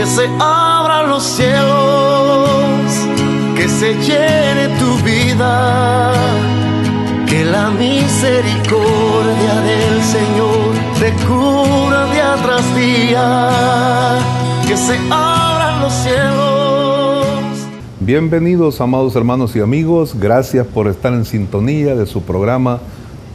que se abran los cielos, que se llene tu vida, que la misericordia del Señor te cubra día tras día, que se abran los cielos. Bienvenidos, amados hermanos y amigos, gracias por estar en sintonía de su programa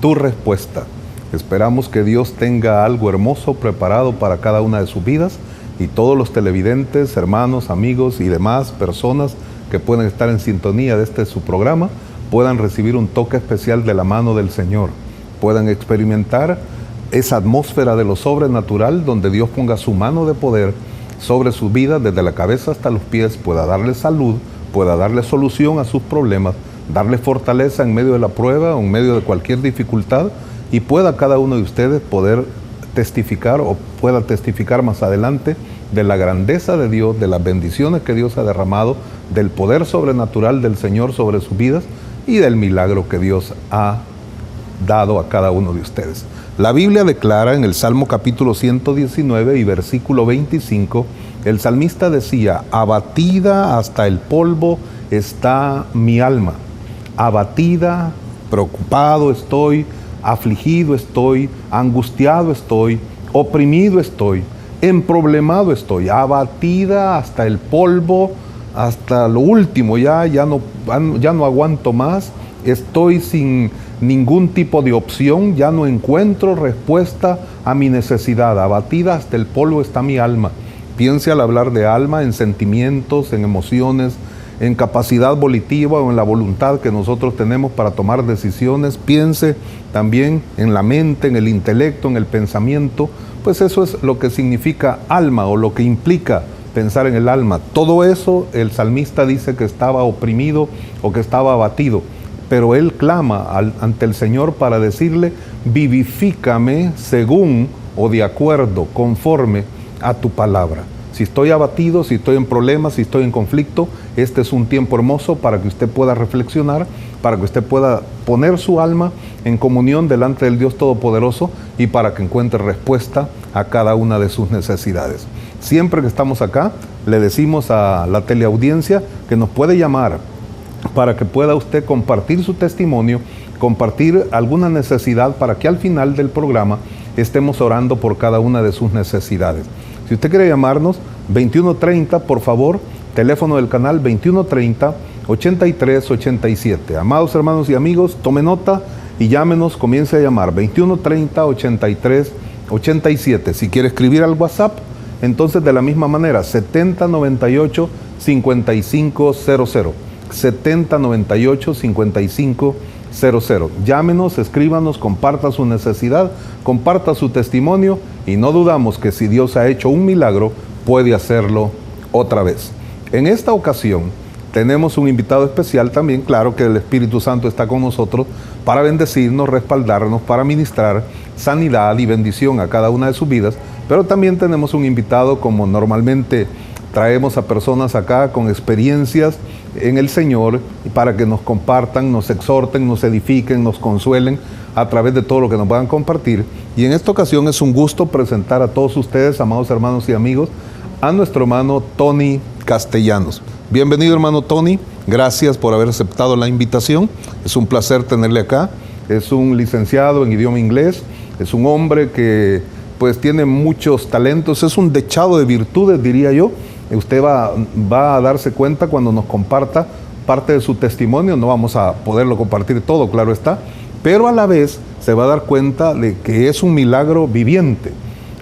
Tu Respuesta. Esperamos que Dios tenga algo hermoso preparado para cada una de sus vidas y todos los televidentes, hermanos, amigos y demás personas que pueden estar en sintonía de su programa puedan recibir un toque especial de la mano del Señor, puedan experimentar esa atmósfera de lo sobrenatural donde Dios ponga su mano de poder sobre su vida desde la cabeza hasta los pies, pueda darle salud, pueda darle solución a sus problemas, darle fortaleza en medio de la prueba o en medio de cualquier dificultad, y pueda cada uno de ustedes poder testificar o pueda testificar más adelante de la grandeza de Dios, de las bendiciones que Dios ha derramado, del poder sobrenatural del Señor sobre sus vidas y del milagro que Dios ha dado a cada uno de ustedes. La Biblia declara en el Salmo capítulo 119 y versículo 25, el salmista decía: abatida hasta el polvo está mi alma, abatida, preocupado estoy, afligido estoy, angustiado estoy, oprimido estoy, emproblemado estoy, abatida hasta el polvo, hasta lo último, ya no aguanto más, estoy sin ningún tipo de opción, ya no encuentro respuesta a mi necesidad, abatida hasta el polvo está mi alma. Piense al hablar de alma en sentimientos, en emociones, en capacidad volitiva o en la voluntad que nosotros tenemos para tomar decisiones. Piense también en la mente, en el intelecto, en el pensamiento, pues eso es lo que significa alma o lo que implica pensar en el alma. Todo eso el salmista dice que estaba oprimido o que estaba abatido, pero él clama ante el Señor para decirle: vivifícame según o de acuerdo, conforme a tu palabra. Si estoy abatido, si estoy en problemas, si estoy en conflicto, este es un tiempo hermoso para que usted pueda reflexionar, para que usted pueda poner su alma en comunión delante del Dios Todopoderoso y para que encuentre respuesta a cada una de sus necesidades. Siempre que estamos acá, le decimos a la teleaudiencia que nos puede llamar para que pueda usted compartir su testimonio, compartir alguna necesidad para que al final del programa estemos orando por cada una de sus necesidades. Si usted quiere llamarnos, 2130, por favor, teléfono del canal 2130-8387. Amados hermanos y amigos, tome nota y llámenos, comience a llamar, 2130-8387. Si quiere escribir al WhatsApp, entonces de la misma manera, 7098-5500. 7098-5500. Llámenos, escríbanos, comparta su necesidad, comparta su testimonio y no dudamos que si Dios ha hecho un milagro, puede hacerlo otra vez. En esta ocasión tenemos un invitado especial también, claro que el Espíritu Santo está con nosotros para bendecirnos, respaldarnos, para ministrar sanidad y bendición a cada una de sus vidas, pero también tenemos un invitado, como normalmente traemos a personas acá con experiencias en el Señor para que nos compartan, nos exhorten, nos edifiquen, nos consuelen a través de todo lo que nos puedan compartir. Y en esta ocasión es un gusto presentar a todos ustedes, amados hermanos y amigos, a nuestro hermano Tony Castellanos. Bienvenido, hermano Tony, gracias por haber aceptado la invitación. Es un placer tenerle acá. Es un licenciado en idioma inglés, es un hombre que pues tiene muchos talentos, es un dechado de virtudes, diría yo. Usted va a darse cuenta cuando nos comparta parte de su testimonio. No vamos a poderlo compartir todo, claro está, pero a la vez se va a dar cuenta de que es un milagro viviente.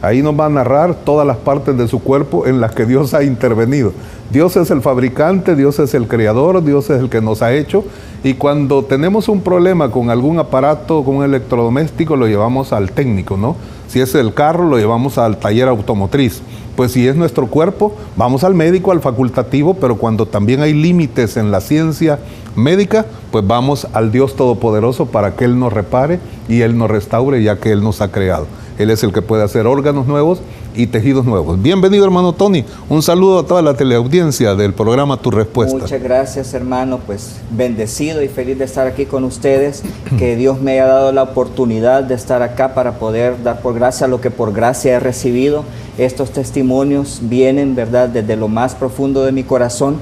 Ahí nos va a narrar todas las partes de su cuerpo en las que Dios ha intervenido. Dios es el fabricante, Dios es el creador, Dios es el que nos ha hecho. Y cuando tenemos un problema con algún aparato, con un electrodoméstico, lo llevamos al técnico, ¿no? Si es el carro, lo llevamos al taller automotriz. Pues si es nuestro cuerpo, vamos al médico, al facultativo, pero cuando también hay límites en la ciencia médica, pues vamos al Dios Todopoderoso para que Él nos repare y Él nos restaure, ya que Él nos ha creado. Él es el que puede hacer órganos nuevos y tejidos nuevos. Bienvenido, hermano Tony. Un saludo a toda la teleaudiencia del programa Tu Respuesta. Muchas gracias, hermano. Pues bendecido y feliz de estar aquí con ustedes. Que Dios me haya dado la oportunidad de estar acá para poder dar por gracia lo que por gracia he recibido. Estos testimonios vienen, ¿verdad?, desde lo más profundo de mi corazón,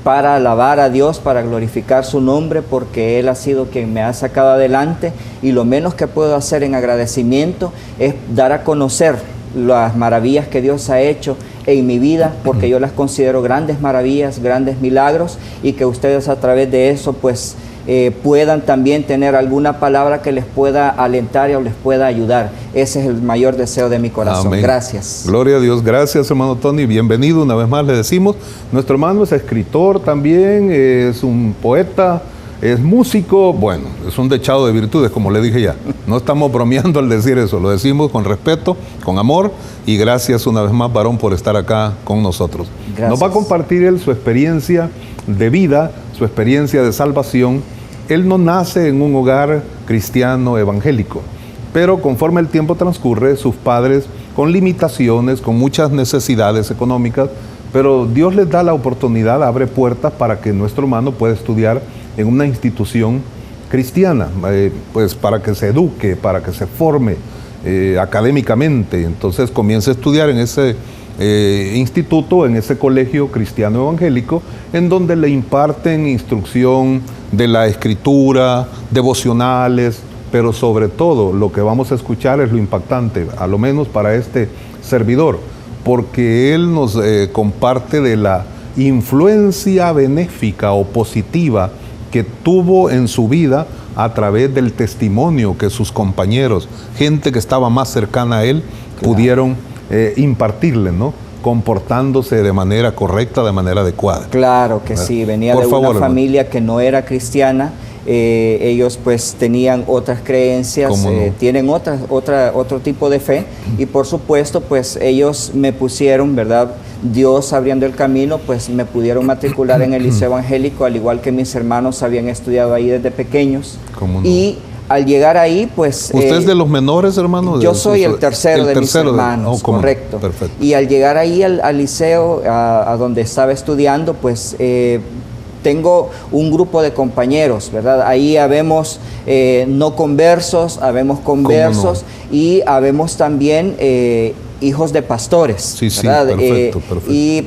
para alabar a Dios, para glorificar su nombre, porque Él ha sido quien me ha sacado adelante, y lo menos que puedo hacer en agradecimiento es dar a conocer las maravillas que Dios ha hecho en mi vida, porque yo las considero grandes maravillas, grandes milagros, y que ustedes a través de eso pues puedan también tener alguna palabra que les pueda alentar o les pueda ayudar. Ese es el mayor deseo de mi corazón. Amén. Gracias. Gloria a Dios. Gracias, hermano Tony. Bienvenido una vez más, le decimos. Nuestro hermano es escritor también, es un poeta, es músico. Bueno, es un dechado de virtudes, como le dije ya. No estamos bromeando al decir eso, lo decimos con respeto, con amor, y gracias una vez más, varón, por estar acá con nosotros. Gracias. Nos va a compartir él su experiencia de vida, su experiencia de salvación. Él no nace en un hogar cristiano evangélico, pero conforme el tiempo transcurre, sus padres, con limitaciones, con muchas necesidades económicas, pero Dios les da la oportunidad, abre puertas para que nuestro hermano pueda estudiar en una institución cristiana, pues para que se eduque, para que se forme académicamente. Entonces comienza a estudiar en ese instituto, en ese colegio cristiano evangélico, en donde le imparten instrucción de la escritura, devocionales, pero sobre todo lo que vamos a escuchar es lo impactante, a lo menos para este servidor, porque él nos comparte de la influencia benéfica o positiva que tuvo en su vida a través del testimonio que sus compañeros, gente que estaba más cercana a él, pudieron impartirle, ¿no? Comportándose de manera correcta, de manera adecuada. Claro que sí, venía de una familia que no era cristiana. Ellos pues tenían otras creencias, tienen otro tipo de fe, y por supuesto pues ellos me pusieron, ¿verdad?, Dios abriendo el camino, pues me pudieron matricular en el liceo evangélico, al igual que mis hermanos habían estudiado ahí desde pequeños. Y al llegar ahí, pues... ¿Usted es de los menores, hermano? Yo soy el tercero de mis hermanos, correcto. Perfecto. Y al llegar ahí al liceo, a donde estaba estudiando, pues tengo un grupo de compañeros, ¿verdad? Ahí habemos no conversos, habemos conversos, y habemos también hijos de pastores. Sí, ¿verdad? Perfecto. Y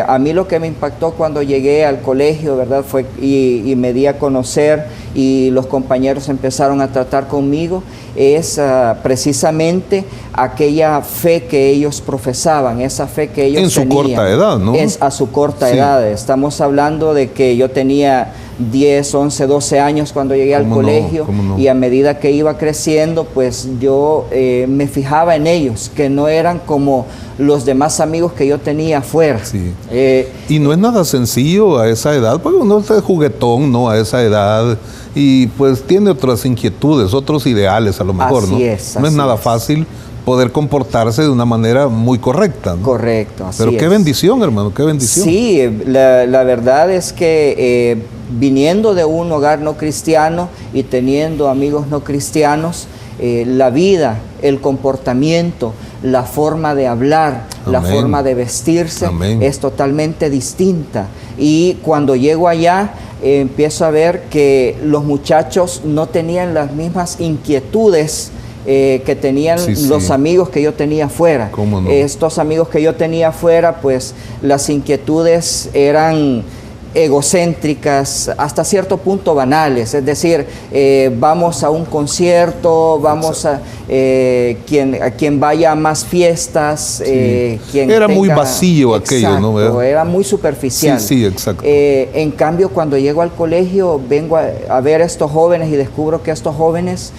a mí lo que me impactó cuando llegué al colegio, ¿verdad?, fue y me di a conocer, y los compañeros empezaron a tratar conmigo, es precisamente aquella fe que ellos profesaban, esa fe que ellos tenían. En su corta edad, ¿no? Es a su corta edad. Estamos hablando de que yo tenía 10, 11, 12 años cuando llegué al colegio, y a medida que iba creciendo, pues yo me fijaba en ellos, que no eran como los demás amigos que yo tenía afuera. Sí. Y no es nada sencillo a esa edad, porque uno es juguetón, ¿no?, a esa edad, y pues tiene otras inquietudes, otros ideales a lo mejor, así ¿no? No es nada fácil poder comportarse de una manera muy correcta, ¿no? Correcto, así Pero qué bendición, hermano, qué bendición. Sí, la verdad es que viniendo de un hogar no cristiano y teniendo amigos no cristianos, la vida, el comportamiento, la forma de hablar, la forma de vestirse es totalmente distinta. Y cuando llego allá, empiezo a ver que los muchachos no tenían las mismas inquietudes que tenían los amigos que yo tenía afuera. ¿Cómo no? Estos amigos que yo tenía afuera, pues las inquietudes eran egocéntricas, hasta cierto punto banales, es decir, vamos a un concierto, vamos a quien vaya a más fiestas, quien era tenga, muy vacío aquello, ¿no? Era muy superficial. Sí, exacto. En cambio, cuando llego al colegio, vengo a ver a estos jóvenes y descubro que estos jóvenes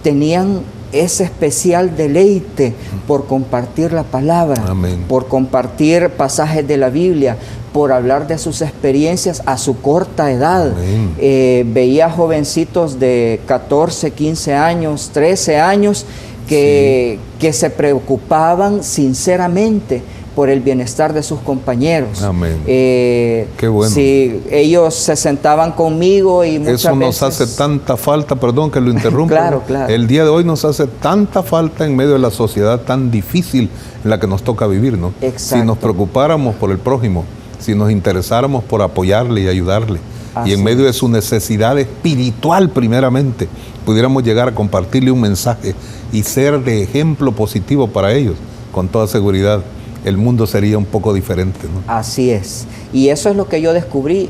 tenían ese especial deleite por compartir la palabra, por compartir pasajes de la Biblia, por hablar de sus experiencias a su corta edad. Veía jovencitos de 14, 15 años, 13 años que se preocupaban sinceramente por el bienestar de sus compañeros. Amén. Qué bueno. Sí, ellos se sentaban conmigo y muchas Eso nos veces... hace tanta falta, perdón que lo interrumpa. Claro, claro. El día de hoy nos hace tanta falta en medio de la sociedad tan difícil en la que nos toca vivir, ¿no? Exacto. Si nos preocupáramos por el prójimo, si nos interesáramos por apoyarle y ayudarle, y en medio de su necesidad espiritual primeramente, pudiéramos llegar a compartirle un mensaje y ser de ejemplo positivo para ellos, con toda seguridad, el mundo sería un poco diferente, ¿no? Así es. Y eso es lo que yo descubrí,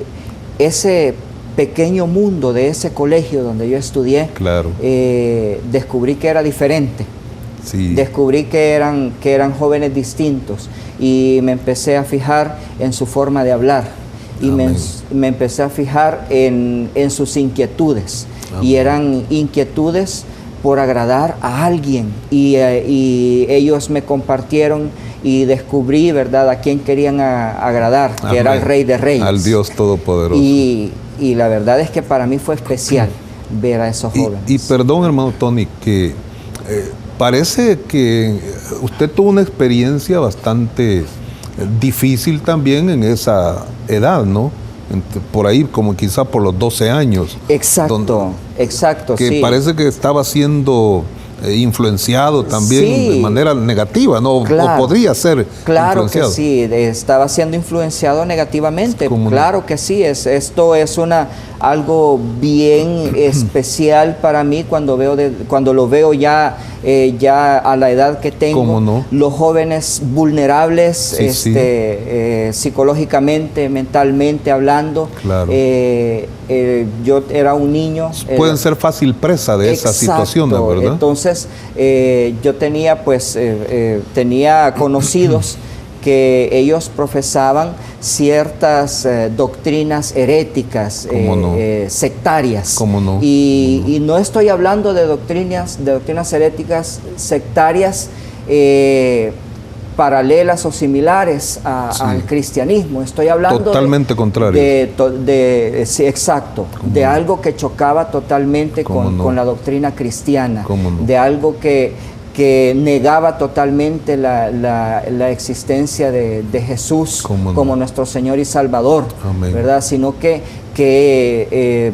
ese pequeño mundo de ese colegio donde yo estudié, Claro. Descubrí que era diferente. Sí. Descubrí que eran jóvenes distintos y me empecé a fijar en su forma de hablar. Y me empecé a fijar en sus inquietudes. Amén. Y eran inquietudes por agradar a alguien. Y ellos me compartieron y descubrí, ¿verdad?, a quién querían agradar, que Amén. era el Rey de Reyes. Al Dios Todopoderoso. Y la verdad es que para mí fue especial ver a esos jóvenes. Y perdón, hermano Tony, que parece que usted tuvo una experiencia bastante difícil también en esa edad, ¿no? Por ahí, como quizá por los 12 años. Exacto, exacto, que sí. parece que estaba siendo influenciado también Sí. de manera negativa, ¿no? Claro. O podría ser Claro influenciado. que sí, estaba siendo influenciado negativamente. ¿Cómo no? Claro que sí, esto es algo bien especial para mí cuando lo veo ya a la edad que tengo. ¿Cómo no? Los jóvenes vulnerables, Sí, psicológicamente, mentalmente hablando. Claro. Yo era un niño. Pueden ser fácil presa de esas situaciones, ¿verdad? Entonces, yo tenía conocidos que ellos profesaban ciertas doctrinas heréticas, sectarias. ¿Cómo no? Y no estoy hablando de doctrinas heréticas sectarias paralelas o similares al cristianismo. Estoy hablando totalmente contrario. Sí, exacto, de algo que chocaba totalmente con la doctrina cristiana, de algo que negaba totalmente la existencia de Jesús como nuestro Señor y Salvador. Amén. ¿Verdad? Sino que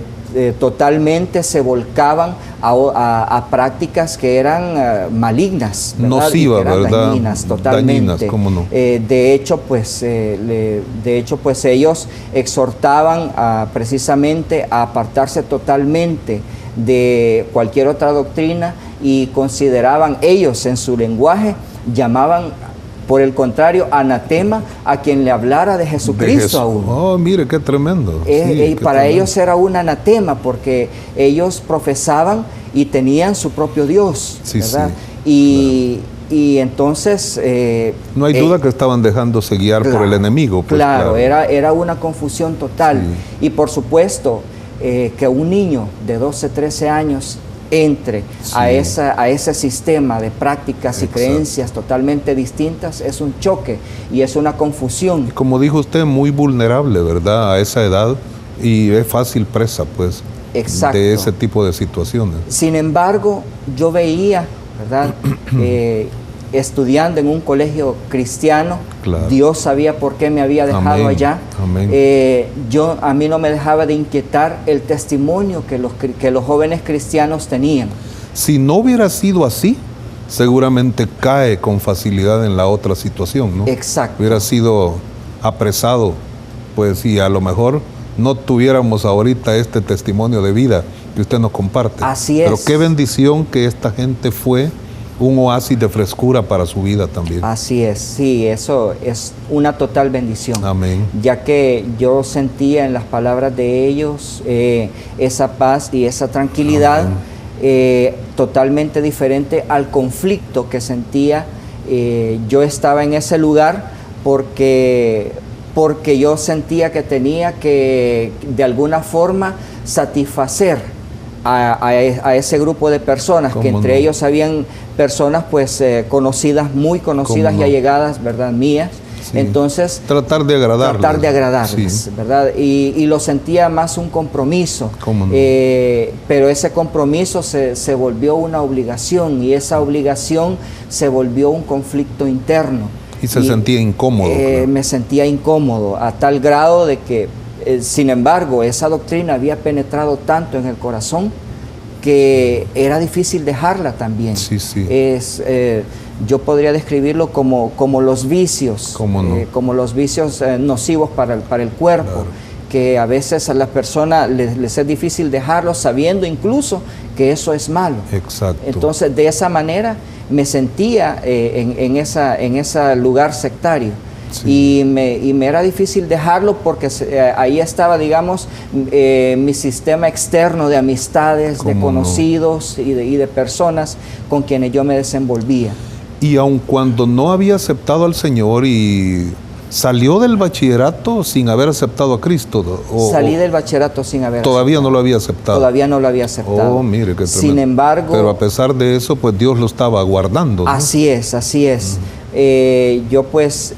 totalmente se volcaban a prácticas que eran malignas, ¿verdad? Nocivas, que eran ¿verdad? Dañinas, totalmente. Dañinas, ¿cómo no? De hecho, ellos exhortaban precisamente a apartarse totalmente de cualquier otra doctrina y consideraban ellos en su lenguaje, llamaban por el contrario anatema a quien le hablara de Jesucristo a uno. Oh, mire, qué tremendo. Para ellos era un anatema porque ellos profesaban y tenían su propio Dios, ¿verdad? Sí, y entonces... no hay duda que estaban dejándose guiar por el enemigo. Pues, claro, era una confusión total. Sí. Y por supuesto que un niño de 12, 13 años entre a ese sistema de prácticas y creencias totalmente distintas es un choque y es una confusión. Como dijo usted, muy vulnerable, ¿verdad? A esa edad y es fácil presa, pues, de ese tipo de situaciones. Sin embargo, yo veía, ¿verdad? Estudiando en un colegio cristiano, claro. Dios sabía por qué me había dejado allá. Amén. A mí no me dejaba de inquietar el testimonio que los jóvenes cristianos tenían. Si no hubiera sido así, seguramente cae con facilidad en la otra situación, ¿no? Exacto. Hubiera sido apresado, pues, y a lo mejor no tuviéramos ahorita este testimonio de vida que usted nos comparte. Así es. Pero qué bendición que esta gente fue un oasis de frescura para su vida también. Así es, sí, eso es una total bendición. Amén. Ya que yo sentía en las palabras de ellos esa paz y esa tranquilidad totalmente diferente al conflicto que sentía. Yo estaba en ese lugar porque yo sentía que tenía que de alguna forma satisfacer a ese grupo de personas, que entre ellos habían personas pues conocidas, muy conocidas y allegadas, ¿verdad? Mías. Sí. Entonces, tratar de agradarles, sí. ¿Verdad? Y lo sentía más un compromiso. ¿Cómo no? Pero ese compromiso se volvió una obligación y esa obligación se volvió un conflicto interno. Y se sentía incómodo. Claro. Me sentía incómodo a tal grado de que, sin embargo, esa doctrina había penetrado tanto en el corazón que era difícil dejarla también. Sí, sí. Yo podría describirlo como los vicios, como los vicios nocivos para el cuerpo, claro, que a veces a las personas les es difícil dejarlo, sabiendo incluso que eso es malo. Exacto. Entonces, de esa manera me sentía en ese lugar sectario. Sí. Y me era difícil dejarlo porque ahí estaba, digamos, mi sistema externo de amistades, de conocidos y de personas con quienes yo me desenvolvía. Y aun cuando no había aceptado al Señor y salió del bachillerato sin haber aceptado a Cristo. Salí del bachillerato sin haber Todavía aceptado. No lo había aceptado. Todavía no lo había aceptado. Oh, mire, qué tremendo. Sin embargo... Pero a pesar de eso, pues Dios lo estaba guardando, ¿no? Así es, así es. Yo pues,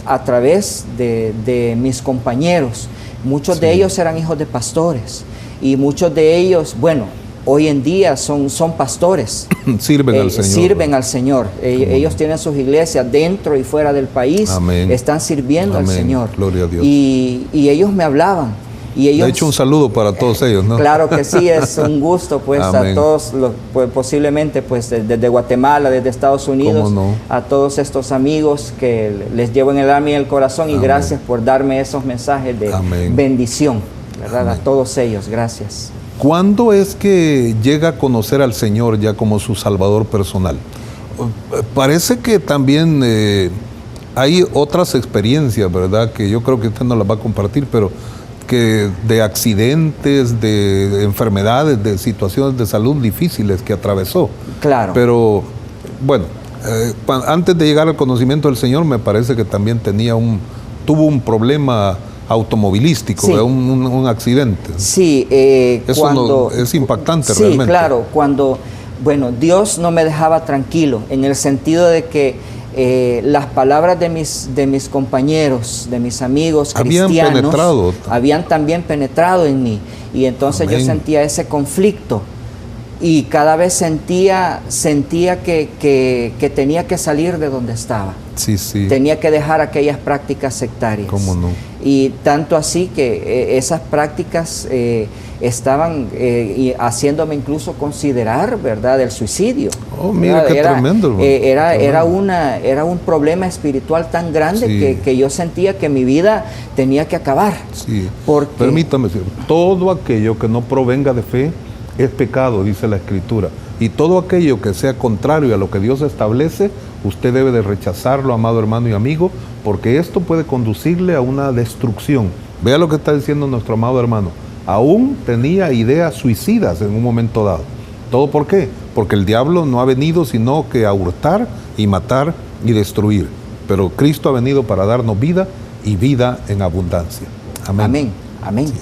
a través de mis compañeros, muchos de ellos eran hijos de pastores. Y muchos de ellos, bueno, hoy en día son pastores. Sirven al Señor. Sirven al Señor. Ellos tienen sus iglesias dentro y fuera del país. Amén. Están sirviendo al Señor. Gloria a Dios. Y ellos me hablaban. Y ellos, de hecho, un saludo para todos ellos, ¿no? Claro que sí, es un gusto, pues, a todos, pues, posiblemente, pues, desde Guatemala, desde Estados Unidos, a todos estos amigos que les llevo en el alma y en el corazón, y gracias por darme esos mensajes de bendición, ¿verdad? A todos ellos, gracias. ¿Cuándo es que llega a conocer al Señor ya como su Salvador personal? Parece que también hay otras experiencias, ¿verdad? Que yo creo que usted nos las va a compartir, pero que de accidentes, de enfermedades, de situaciones de salud difíciles que atravesó. Claro. Pero, bueno, antes de llegar al conocimiento del Señor, me parece que también tuvo un problema automovilístico, sí, un accidente. Sí, eso es impactante, sí, realmente. Sí, claro, bueno, Dios no me dejaba tranquilo, en el sentido de que las palabras de mis compañeros, de mis amigos cristianos, habían también penetrado en mí, y entonces yo sentía ese conflicto, y cada vez sentía que tenía que salir de donde estaba. Sí, sí. Tenía que dejar aquellas prácticas sectarias. ¿Cómo no? Y tanto así que esas prácticas estaban haciéndome incluso considerar, ¿verdad?, el suicidio. Oh, mira, qué tremendo. Era un problema espiritual tan grande que yo sentía que mi vida tenía que acabar. Sí. Permítame decir, todo aquello que no provenga de fe es pecado, dice la Escritura. Y todo aquello que sea contrario a lo que Dios establece, usted debe de rechazarlo, amado hermano y amigo, porque esto puede conducirle a una destrucción. Vea lo que está diciendo nuestro amado hermano. Aún tenía ideas suicidas en un momento dado. ¿Todo por qué? Porque el diablo no ha venido sino que a hurtar y matar y destruir. Pero Cristo ha venido para darnos vida y vida en abundancia. Amén. Amén, amén. Sí.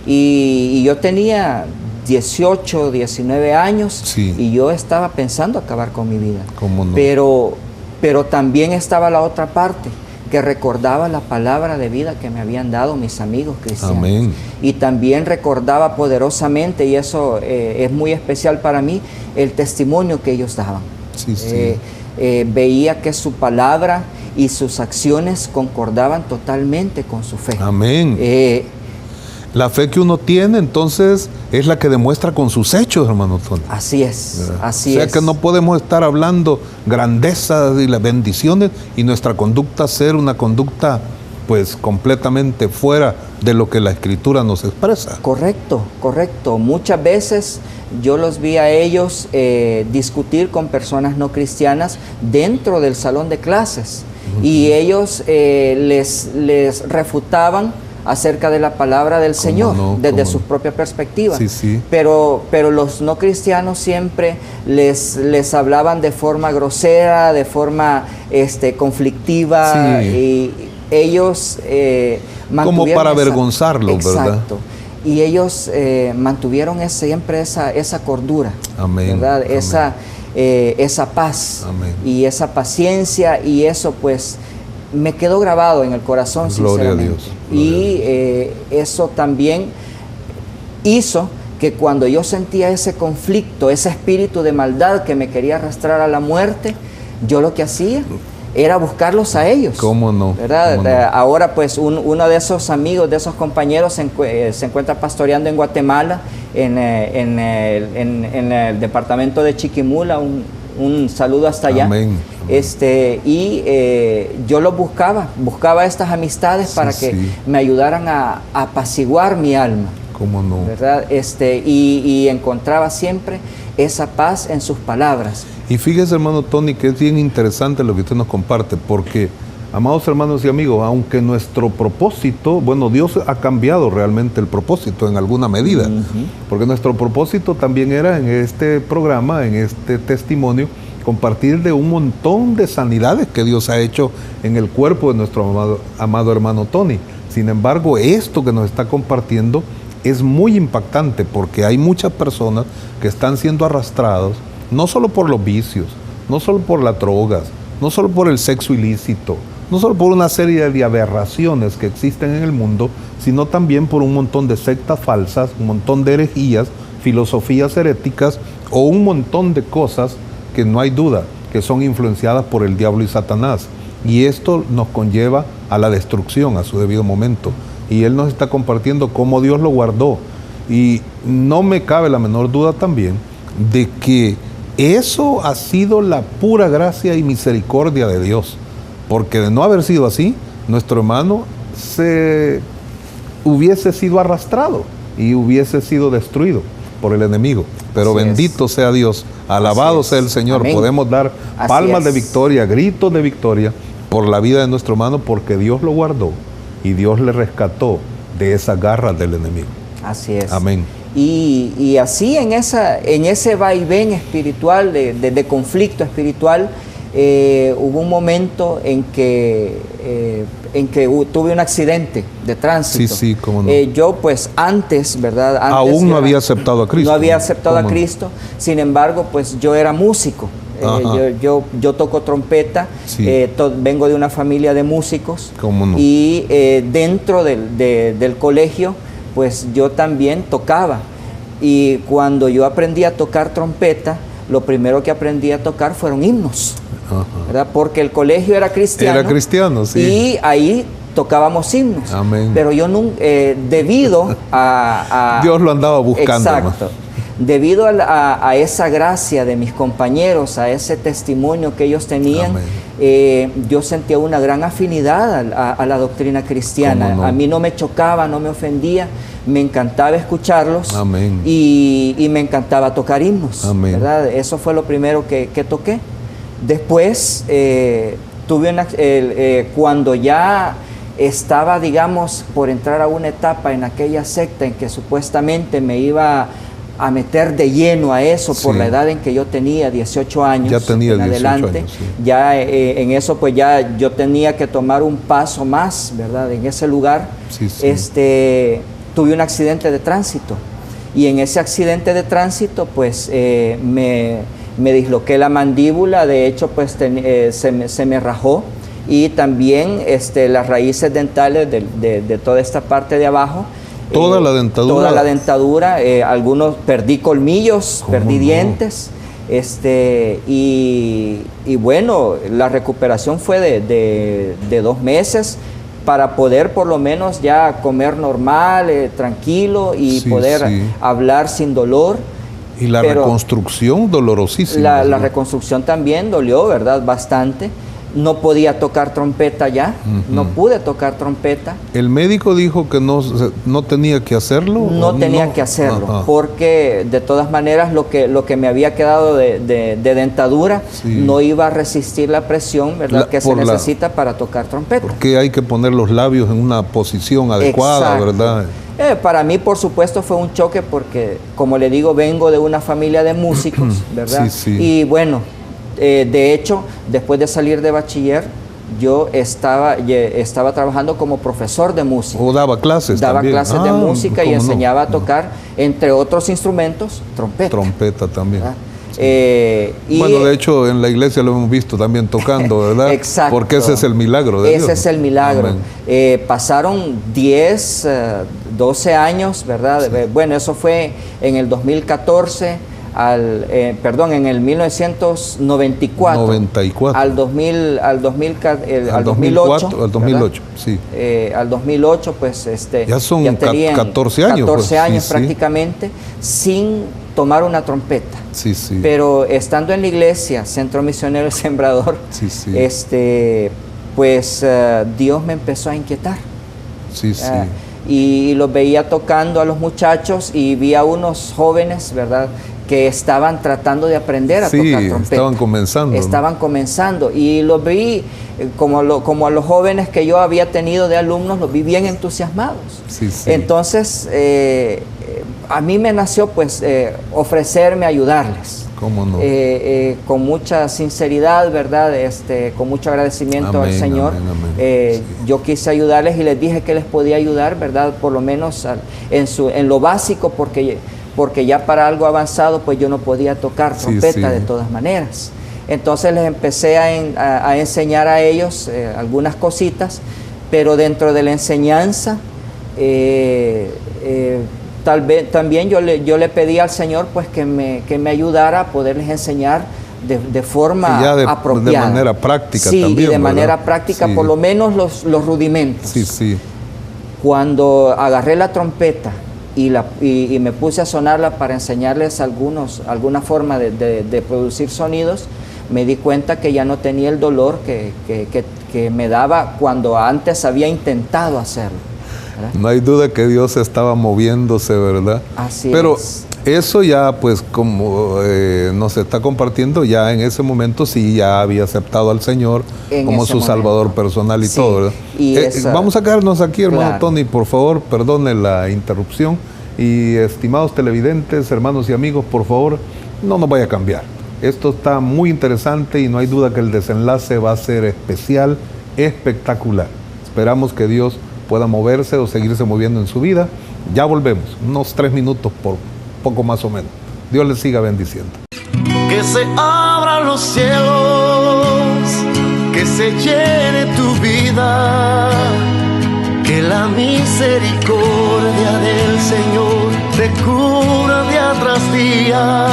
Y yo tenía 18, 19 años, sí, y yo estaba pensando acabar con mi vida. ¿Cómo no? Pero también estaba la otra parte, que recordaba la palabra de vida que me habían dado mis amigos cristianos. Amén. Y también recordaba poderosamente, y eso es muy especial para mí, el testimonio que ellos daban. Sí, sí. Veía que su palabra y sus acciones concordaban totalmente con su fe. Amén. La fe que uno tiene, entonces, es la que demuestra con sus hechos, hermano Tony. Así es, así es. O sea que no podemos estar hablando grandezas y las bendiciones y nuestra conducta ser una conducta, pues, completamente fuera de lo que la Escritura nos expresa. Correcto, correcto. Muchas veces yo los vi a ellos discutir con personas no cristianas dentro del salón de clases, y ellos les refutaban acerca de la palabra del Señor, desde su propia perspectiva. Sí, sí. Pero los no cristianos siempre les hablaban de forma grosera, de forma conflictiva, sí, y ellos mantuvieron como para avergonzarlo, ¿verdad? Exacto. Y ellos mantuvieron siempre esa cordura, amén, ¿verdad? Amén. Esa paz, amén, y esa paciencia, y eso pues me quedó grabado en el corazón, sinceramente. Gloria a Dios. Y eso también hizo que cuando yo sentía ese conflicto, ese espíritu de maldad que me quería arrastrar a la muerte, yo lo que hacía era buscarlos a ellos. ¿Cómo no? ¿Verdad? ¿Cómo no? Ahora pues uno de esos amigos, de esos compañeros se encuentra pastoreando en Guatemala, en el departamento de Chiquimula. Un saludo hasta allá. Amén. Yo los buscaba estas amistades para que me ayudaran a apaciguar mi alma. ¿Cómo no? ¿Verdad? Y encontraba siempre esa paz en sus palabras. Y fíjese, hermano Tony, que es bien interesante lo que usted nos comparte, porque, amados hermanos y amigos, aunque nuestro propósito, bueno, Dios ha cambiado realmente el propósito en alguna medida, porque nuestro propósito también era en este programa, en este testimonio, compartir de un montón de sanidades que Dios ha hecho en el cuerpo de nuestro amado hermano Tony. Sin embargo, esto que nos está compartiendo es muy impactante, porque hay muchas personas que están siendo arrastrados, no solo por los vicios, no solo por las drogas, no solo por el sexo ilícito, no solo por una serie de aberraciones que existen en el mundo, sino también por un montón de sectas falsas, un montón de herejías, filosofías heréticas o un montón de cosas que no hay duda que son influenciadas por el diablo y Satanás. Y esto nos conlleva a la destrucción a su debido momento. Y él nos está compartiendo cómo Dios lo guardó. Y no me cabe la menor duda también de que eso ha sido la pura gracia y misericordia de Dios. Porque de no haber sido así, nuestro hermano se hubiese sido arrastrado y hubiese sido destruido por el enemigo. Pero así bendito sea Dios, alabado sea el Señor. Amén. Podemos dar palmas de victoria, gritos de victoria por la vida de nuestro hermano, porque Dios lo guardó y Dios le rescató de esas garras del enemigo. Así es. Amén. Y así en ese vaivén espiritual, de conflicto espiritual, hubo un momento en que tuve un accidente de tránsito. Sí, cómo no. Yo pues antes, ¿verdad? Aún no había aceptado a Cristo. No había aceptado a Cristo, sin embargo, pues yo era músico. Yo toco trompeta, vengo de una familia de músicos. ¿Cómo no? Y dentro del colegio, pues yo también tocaba. Y cuando yo aprendí a tocar trompeta, lo primero que aprendí a tocar fueron himnos. ¿Verdad? Porque el colegio era cristiano. Era cristiano, sí. Y ahí tocábamos himnos. Amén. Pero yo nunca, debido a Dios lo andaba buscando. Exacto. Debido a esa gracia de mis compañeros, a ese testimonio que ellos tenían, yo sentía una gran afinidad a la doctrina cristiana. No? A mí no me chocaba, no me ofendía, me encantaba escucharlos. Amén. Y me encantaba tocar himnos. Amén. ¿Verdad? Eso fue lo primero que toqué. Después, cuando ya estaba, digamos, por entrar a una etapa en aquella secta en que supuestamente me iba a meter de lleno a eso por la edad en que yo tenía, 18 años. Ya tenía en 18 adelante, años, sí. Ya en eso pues ya yo tenía que tomar un paso más, ¿verdad? En ese lugar, tuve un accidente de tránsito. Y en ese accidente de tránsito pues me disloqué la mandíbula, de hecho pues se me rajó, y también las raíces dentales de toda esta parte de abajo. Toda la dentadura. Toda la dentadura, algunos perdí colmillos, perdí dientes, y bueno, la recuperación fue de 2 meses para poder por lo menos ya comer normal, tranquilo, y poder hablar sin dolor. Y la reconstrucción dolorosísima. La reconstrucción también dolió, ¿verdad? Bastante. No podía tocar trompeta ya, no pude tocar trompeta. ¿El médico dijo que no tenía que hacerlo? No tenía que hacerlo, porque de todas maneras lo que me había quedado de dentadura no iba a resistir la presión, ¿verdad? Que se necesita para tocar trompeta. Porque hay que poner los labios en una posición adecuada, ¿verdad? Para mí, por supuesto, fue un choque porque, como le digo, vengo de una familia de músicos, ¿verdad? Y bueno, de hecho, después de salir de bachiller, yo estaba trabajando como profesor de música. ¿O daba clases Daba también? clases de música y enseñaba a tocar, entre otros instrumentos, trompeta. Trompeta también. Y bueno, de hecho, en la iglesia lo hemos visto también tocando, ¿verdad? Exacto. Porque ese es el milagro de Dios. Ese es el milagro. Pasaron 10, 12 años, ¿verdad? Bueno, eso fue en el 2014. en el 1994 al 2008, sí. Al 2008, pues ya son 14 años, 14 años sí, prácticamente, sin tomar una trompeta. Sí, sí. Pero estando en la iglesia, Centro Misionero El Sembrador, sí, sí. Pues Dios me empezó a inquietar. Sí, sí. Y los veía tocando a los muchachos y vi a unos jóvenes, ¿verdad?, que estaban tratando de aprender a tocar trompeta. Estaban comenzando. Estaban comenzando. Y los vi, como a los jóvenes que yo había tenido de alumnos, los vi bien entusiasmados. Sí, sí. Entonces, a mí me nació pues ofrecerme a ayudarles. ¿Cómo no? Con mucha sinceridad, ¿verdad? Con mucho agradecimiento al Señor. Amén. Sí. Yo quise ayudarles y les dije que les podía ayudar, ¿verdad? Por lo menos en lo básico, porque ya para algo avanzado pues yo no podía tocar trompeta de todas maneras. Entonces les empecé a enseñar a ellos algunas cositas, pero dentro de la enseñanza también yo le pedí al Señor pues que me ayudara a poderles enseñar de forma apropiada. De manera práctica sí, también. Y de ¿verdad? manera práctica, sí. Por lo menos los rudimentos. Sí, sí. Cuando agarré la trompeta y me puse a sonarla para enseñarles alguna forma de producir sonidos, me di cuenta que ya no tenía el dolor que me daba cuando antes había intentado hacerlo, ¿verdad? No hay duda que Dios estaba moviéndose, ¿verdad? Así Pero es. Eso ya, pues, como nos está compartiendo, ya en ese momento sí ya había aceptado al Señor como su Salvador personal y todo, ¿verdad? Vamos a quedarnos aquí, hermano, claro. Tony, por favor, perdone la interrupción. Y estimados televidentes, hermanos y amigos, por favor, no nos vaya a cambiar. Esto está muy interesante y no hay duda que el desenlace va a ser especial, espectacular. Esperamos que Dios pueda moverse o seguirse moviendo en su vida. Ya volvemos, unos 3 minutos por poco más o menos. Dios les siga bendiciendo. Que se abran los cielos, que se llene tu vida, que la misericordia del Señor te cubra día tras día.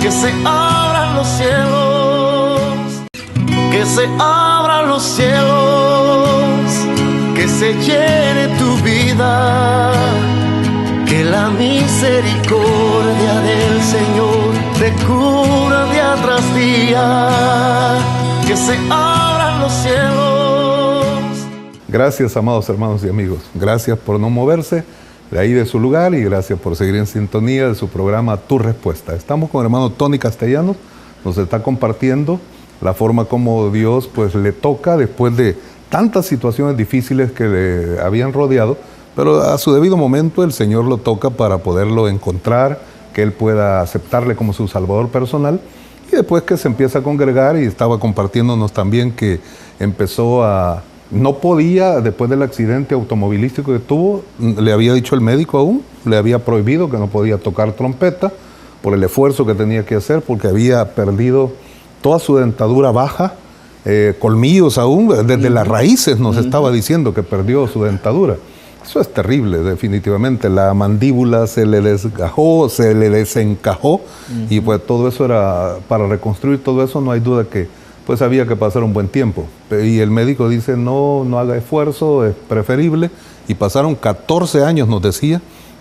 Que se abran los cielos, que se abran los cielos, que se llene tu vida, que la misericordia del Señor te cubra día tras día. Que se abran los cielos. Gracias, amados hermanos y amigos. Gracias por no moverse de ahí de su lugar y gracias por seguir en sintonía de su programa Tu Respuesta. Estamos con el hermano Tony Castellanos, nos está compartiendo la forma como Dios pues le toca después de tantas situaciones difíciles que le habían rodeado, pero a su debido momento el Señor lo toca para poderlo encontrar, que Él pueda aceptarle como su Salvador personal. Y después que se empieza a congregar y estaba compartiéndonos también que empezó a... No podía, después del accidente automovilístico que tuvo, le había dicho el médico aún, le había prohibido que no podía tocar trompeta por el esfuerzo que tenía que hacer, porque había perdido toda su dentadura baja, colmillos aún, desde las raíces nos estaba diciendo que perdió su dentadura. Eso es terrible, definitivamente. La mandíbula se le desgajó, se le desencajó, y pues todo eso era, para reconstruir todo eso no hay duda que pues había que pasar un buen tiempo. Y el médico dice, no haga esfuerzo, es preferible. Y pasaron 14 años, nos decía,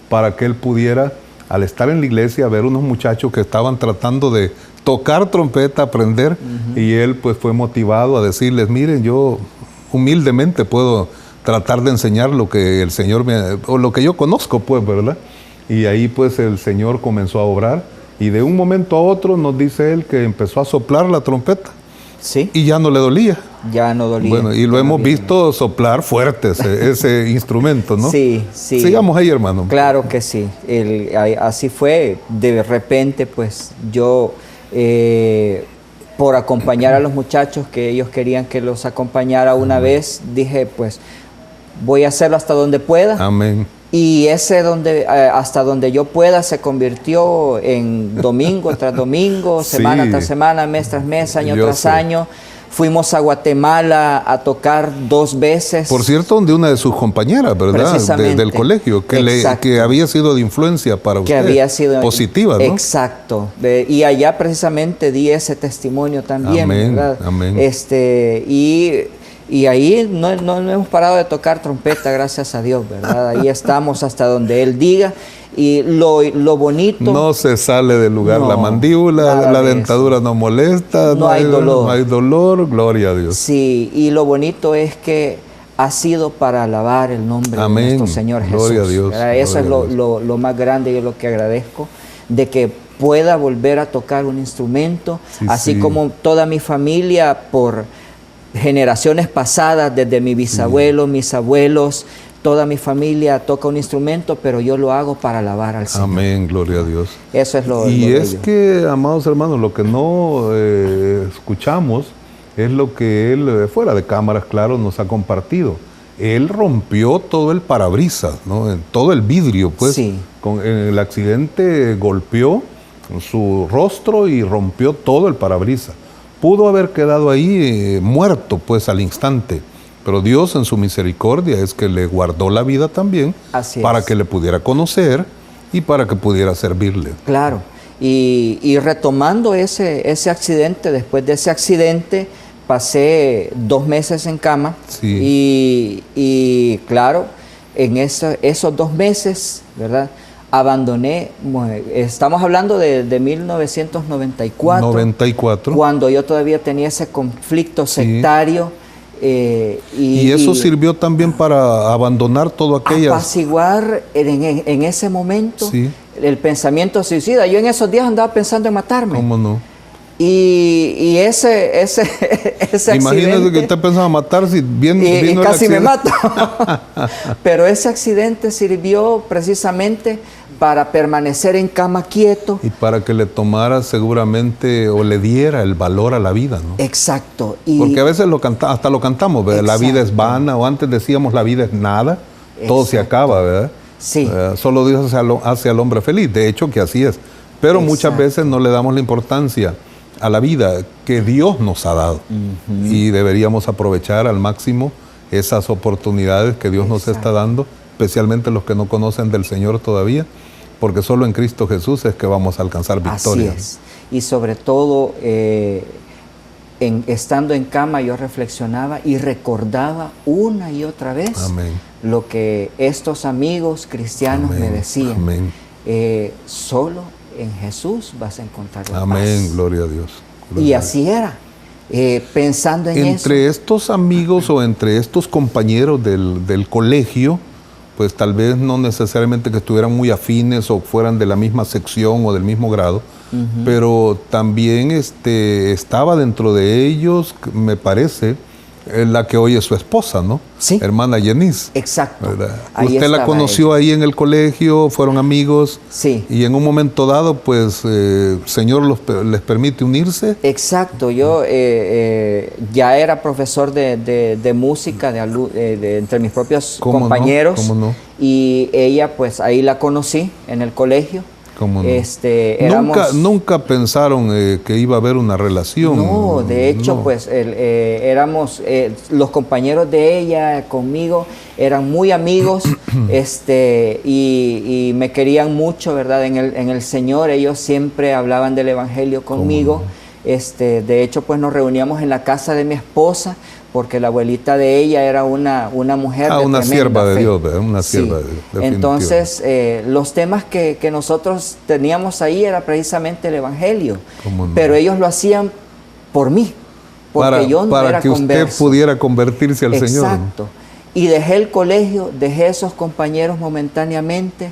para que él pudiera, al estar en la iglesia, ver unos muchachos que estaban tratando de tocar trompeta, aprender, y él pues fue motivado a decirles, miren, yo humildemente puedo tratar de enseñar lo que el Señor o lo que yo conozco, pues, ¿verdad? Y ahí pues el Señor comenzó a obrar, y de un momento a otro nos dice él que empezó a soplar la trompeta. Sí. Y ya no le dolía. Ya no dolía. Bueno, y lo hemos visto soplar fuerte ese instrumento, ¿no? Sí, sí. Sigamos ahí, hermano. Claro que sí. Así fue. De repente, pues, yo, por acompañar a los muchachos, que ellos querían que los acompañara una vez, dije, pues, voy a hacerlo hasta donde pueda. Amén. Y hasta donde yo pueda se convirtió en domingo tras domingo, semana tras semana, mes tras mes, año tras año, Fuimos a Guatemala a tocar 2 veces. Por cierto, de una de sus compañeras, ¿verdad? Del colegio, que había sido de influencia para usted. Que había sido positiva, ¿no? Exacto. Y allá precisamente di ese testimonio también, amén, ¿verdad? Amén. Y ahí no hemos parado de tocar trompeta, gracias a Dios, ¿verdad? Ahí estamos hasta donde Él diga. Y lo bonito... No se sale del lugar, la mandíbula, la dentadura no molesta, no hay dolor. No hay dolor, gloria a Dios. Sí, y lo bonito es que ha sido para alabar el nombre amén, de nuestro Señor Jesús. Gloria a Dios. Eso es lo más grande y lo que agradezco, de que pueda volver a tocar un instrumento, así como toda mi familia por generaciones pasadas, desde mi bisabuelo, mis abuelos, toda mi familia toca un instrumento, pero yo lo hago para alabar al Señor. Amén, gloria a Dios. Eso es lo Y es bello. que, amados hermanos, lo que no escuchamos es lo que Él, fuera de cámaras, claro, nos ha compartido. Él rompió todo el parabrisas, ¿no? Todo el vidrio, pues. Sí. En el accidente golpeó su rostro y rompió todo el parabrisas. Pudo haber quedado ahí muerto, pues, al instante. Pero Dios en su misericordia es que le guardó la vida también para que le pudiera conocer y para que pudiera servirle. Claro. Y retomando ese accidente, después de ese accidente pasé 2 meses en cama. Sí. Y claro, en esos 2 meses, ¿verdad? Abandoné, estamos hablando de 1994. 94. Cuando yo todavía tenía ese conflicto sectario. Y eso sirvió también para abandonar todo aquello. Apaciguar en ese momento el pensamiento suicida. Yo en esos días andaba pensando en matarme. ¿Cómo no? Y ese Imagínese que usted pensaba matarse y casi me mato. Pero ese accidente sirvió precisamente para permanecer en cama quieto. Y para que le tomara seguramente o le diera el valor a la vida, ¿no? Exacto. Porque a veces hasta lo cantamos, ¿verdad? La vida es vana, o antes decíamos la vida es nada, todo se acaba, ¿verdad? Sí. Solo Dios hace al hombre feliz, de hecho que así es. Pero muchas veces no le damos la importancia a la vida que Dios nos ha dado. Y deberíamos aprovechar al máximo esas oportunidades que Dios nos está dando, especialmente los que no conocen del Señor todavía, porque solo en Cristo Jesús es que vamos a alcanzar victoria. Así es. Y sobre todo, estando en cama, yo reflexionaba y recordaba una y otra vez lo que estos amigos cristianos me decían. Amén. Solo en Jesús vas a encontrar la amén, paz. Gloria a Dios. Y así era. Pensando en entre estos amigos o entre estos compañeros del colegio, pues tal vez no necesariamente que estuvieran muy afines o fueran de la misma sección o del mismo grado, pero también estaba dentro de ellos, me parece, la que hoy es su esposa, ¿no? Sí. Hermana Yenice. Exacto. Usted la conoció ahí en el colegio, fueron amigos. Sí. Y en un momento dado, pues, Señor les permite unirse. Exacto. Yo ya era profesor de música entre mis propios compañeros. ¿Cómo no? Y ella, pues, ahí la conocí en el colegio. ¿Cómo no? Nunca pensaron que iba a haber una relación. No, de hecho, pues éramos los compañeros de ella conmigo eran muy amigos, y me querían mucho, ¿verdad? En el Señor. Ellos siempre hablaban del Evangelio conmigo. De hecho, pues nos reuníamos en la casa de mi esposa, porque la abuelita de ella era una mujer de una sierva de Dios, ¿verdad? Una sierva de Dios. Entonces, los temas que nosotros teníamos ahí era precisamente el Evangelio. Pero ellos lo hacían por mí, porque yo no era converso. Para que usted pudiera convertirse al Señor. Exacto. Y dejé el colegio, dejé esos compañeros momentáneamente,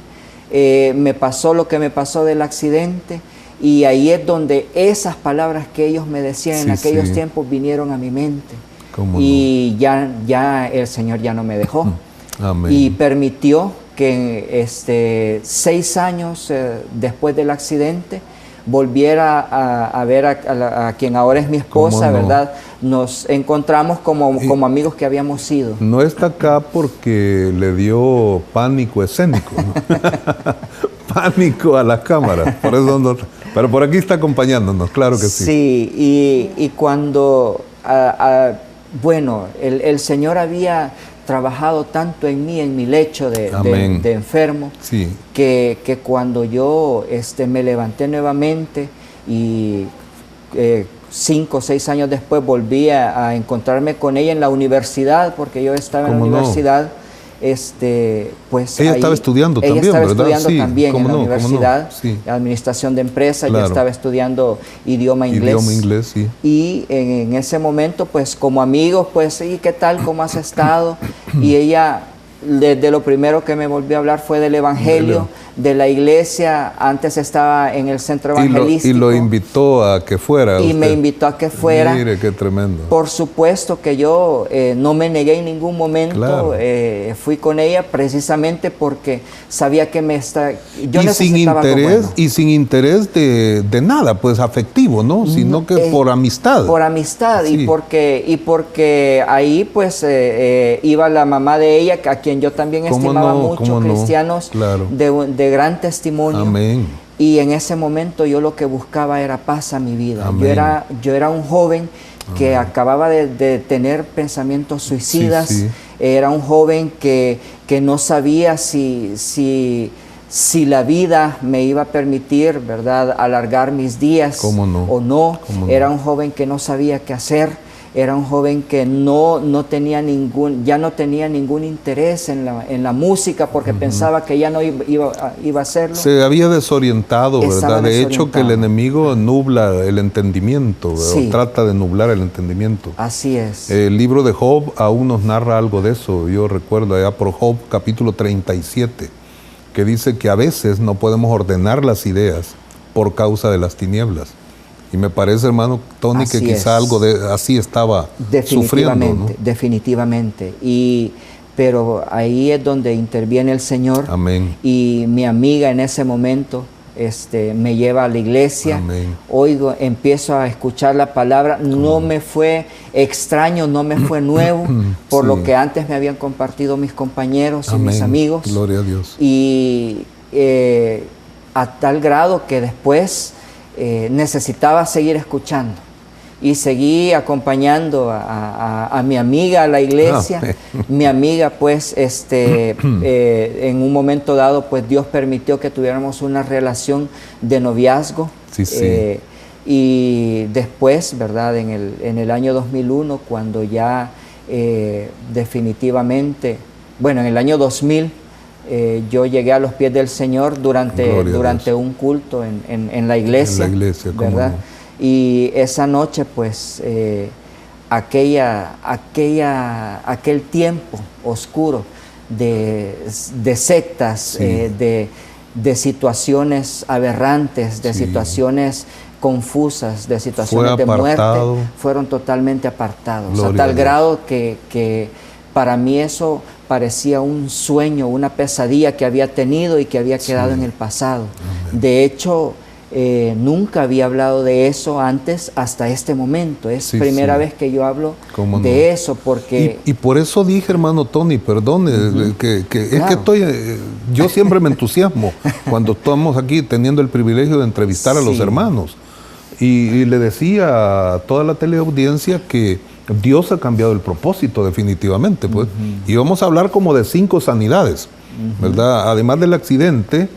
me pasó lo que me pasó del accidente, y ahí es donde esas palabras que ellos me decían en aquellos tiempos vinieron a mi mente. Y ya el Señor ya no me dejó. Amén. Y permitió que 6 años después del accidente volviera a ver a quien ahora es mi esposa, ¿verdad? Nos encontramos como amigos que habíamos sido. No está acá porque le dio pánico escénico, ¿no? Pánico a la cámara. Por eso pero por aquí está acompañándonos, claro que sí. Sí, y cuando bueno, el Señor había trabajado tanto en mí, en mi lecho de enfermo, sí, que cuando yo me levanté nuevamente y 5 o 6 años después volví a encontrarme con ella en la universidad, porque yo estaba en la universidad. Pues ella estaba estudiando ella también, estaba ¿verdad? estudiando Sí, también en la universidad, sí, administración de empresas, claro. yo estaba estudiando idioma inglés. Idioma inglés, sí. Y en ese momento, pues como amigos, pues, ¿y qué tal? ¿Cómo has estado? Y ella, desde lo primero que me volvió a hablar fue del evangelio, de la iglesia. Antes estaba en el centro evangelístico. Y lo invitó a que fuera. Y me invitó a que fuera. Mire, qué tremendo. Por supuesto que yo no me negué en ningún momento. Claro. Fui con ella precisamente porque sabía que yo necesitaba algo bueno. Y sin interés de nada, pues afectivo, ¿no? Sino que por amistad. Por amistad, sí. y porque ahí pues iba la mamá de ella, a quien yo también estimaba mucho, cristianos, claro, de gran testimonio. Amén. Y en ese momento yo lo que buscaba era paz a mi vida. Amén. Yo era un joven que acababa de tener pensamientos suicidas. Sí, sí. Era un joven que no sabía si la vida me iba a permitir, ¿verdad?, alargar mis días o no. Era un joven que no sabía qué hacer. Era un joven que ya no tenía ningún interés en la música, porque pensaba que ya no iba a hacerlo. Se había desorientado, ¿verdad? De hecho, que el enemigo nubla el entendimiento, sí, o trata de nublar el entendimiento. Así es. El libro de Job aún nos narra algo de eso. Yo recuerdo allá por Job capítulo 37, que dice que a veces no podemos ordenar las ideas por causa de las tinieblas. Y me parece, hermano Tony, que quizá algo así estaba sufriendo, ¿no? Definitivamente. Pero ahí es donde interviene el Señor. Amén. Y mi amiga en ese momento me lleva a la iglesia. Amén. Empiezo a escuchar la palabra. No me fue extraño, no me fue nuevo, por lo que antes me habían compartido mis compañeros y mis amigos. Gloria a Dios. Y a tal grado que después necesitaba seguir escuchando y seguí acompañando a mi amiga a la iglesia. Mi amiga pues en un momento dado pues Dios permitió que tuviéramos una relación de noviazgo. Sí, sí. Y después, ¿verdad?, en el año 2001, cuando ya definitivamente, bueno, en el año 2000 yo llegué a los pies del Señor durante un culto en la iglesia. En la iglesia, ¿verdad? No. Y esa noche, pues, aquel tiempo oscuro de sectas, sí, de situaciones aberrantes, de situaciones confusas, de situaciones de muerte, fueron totalmente apartados. A tal grado que para mí eso parecía un sueño, una pesadilla que había tenido y que había quedado en el pasado. Amén. De hecho, nunca había hablado de eso antes hasta este momento. Es primera vez que yo hablo de eso, porque... Y por eso dije, hermano Tony, perdone, que es que yo siempre me entusiasmo cuando estamos aquí teniendo el privilegio de entrevistar a los hermanos. Y le decía a toda la teleaudiencia que Dios ha cambiado el propósito definitivamente, pues. Y vamos a hablar como de 5 sanidades, ¿verdad? Además del accidente,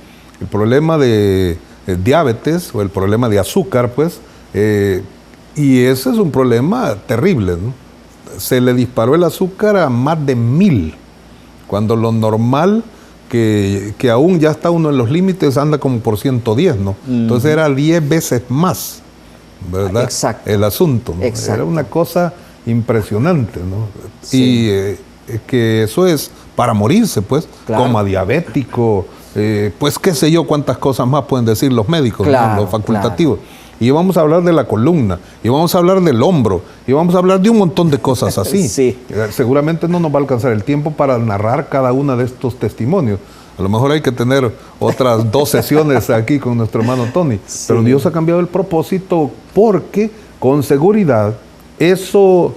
el problema de diabetes o el problema de azúcar, pues, y ese es un problema terrible, ¿no? Se le disparó el azúcar a más de 1000, cuando lo normal, que aún ya está uno en los límites, anda como por 110, ¿no? Entonces era 10 veces más, ¿verdad? Exacto. El asunto, ¿no? Exacto. Era una cosa impresionante, ¿no? Sí. Y que eso es para morirse, pues, claro, coma diabético, pues qué sé yo cuántas cosas más pueden decir los médicos, claro, ¿no? Los facultativos. Claro. Y vamos a hablar de la columna, y vamos a hablar del hombro, y vamos a hablar de un montón de cosas así. Sí. Seguramente no nos va a alcanzar el tiempo para narrar cada uno de estos testimonios. A lo mejor hay que tener otras 2 sesiones aquí con nuestro hermano Tony. Sí. Pero Dios ha cambiado el propósito porque, con seguridad, eso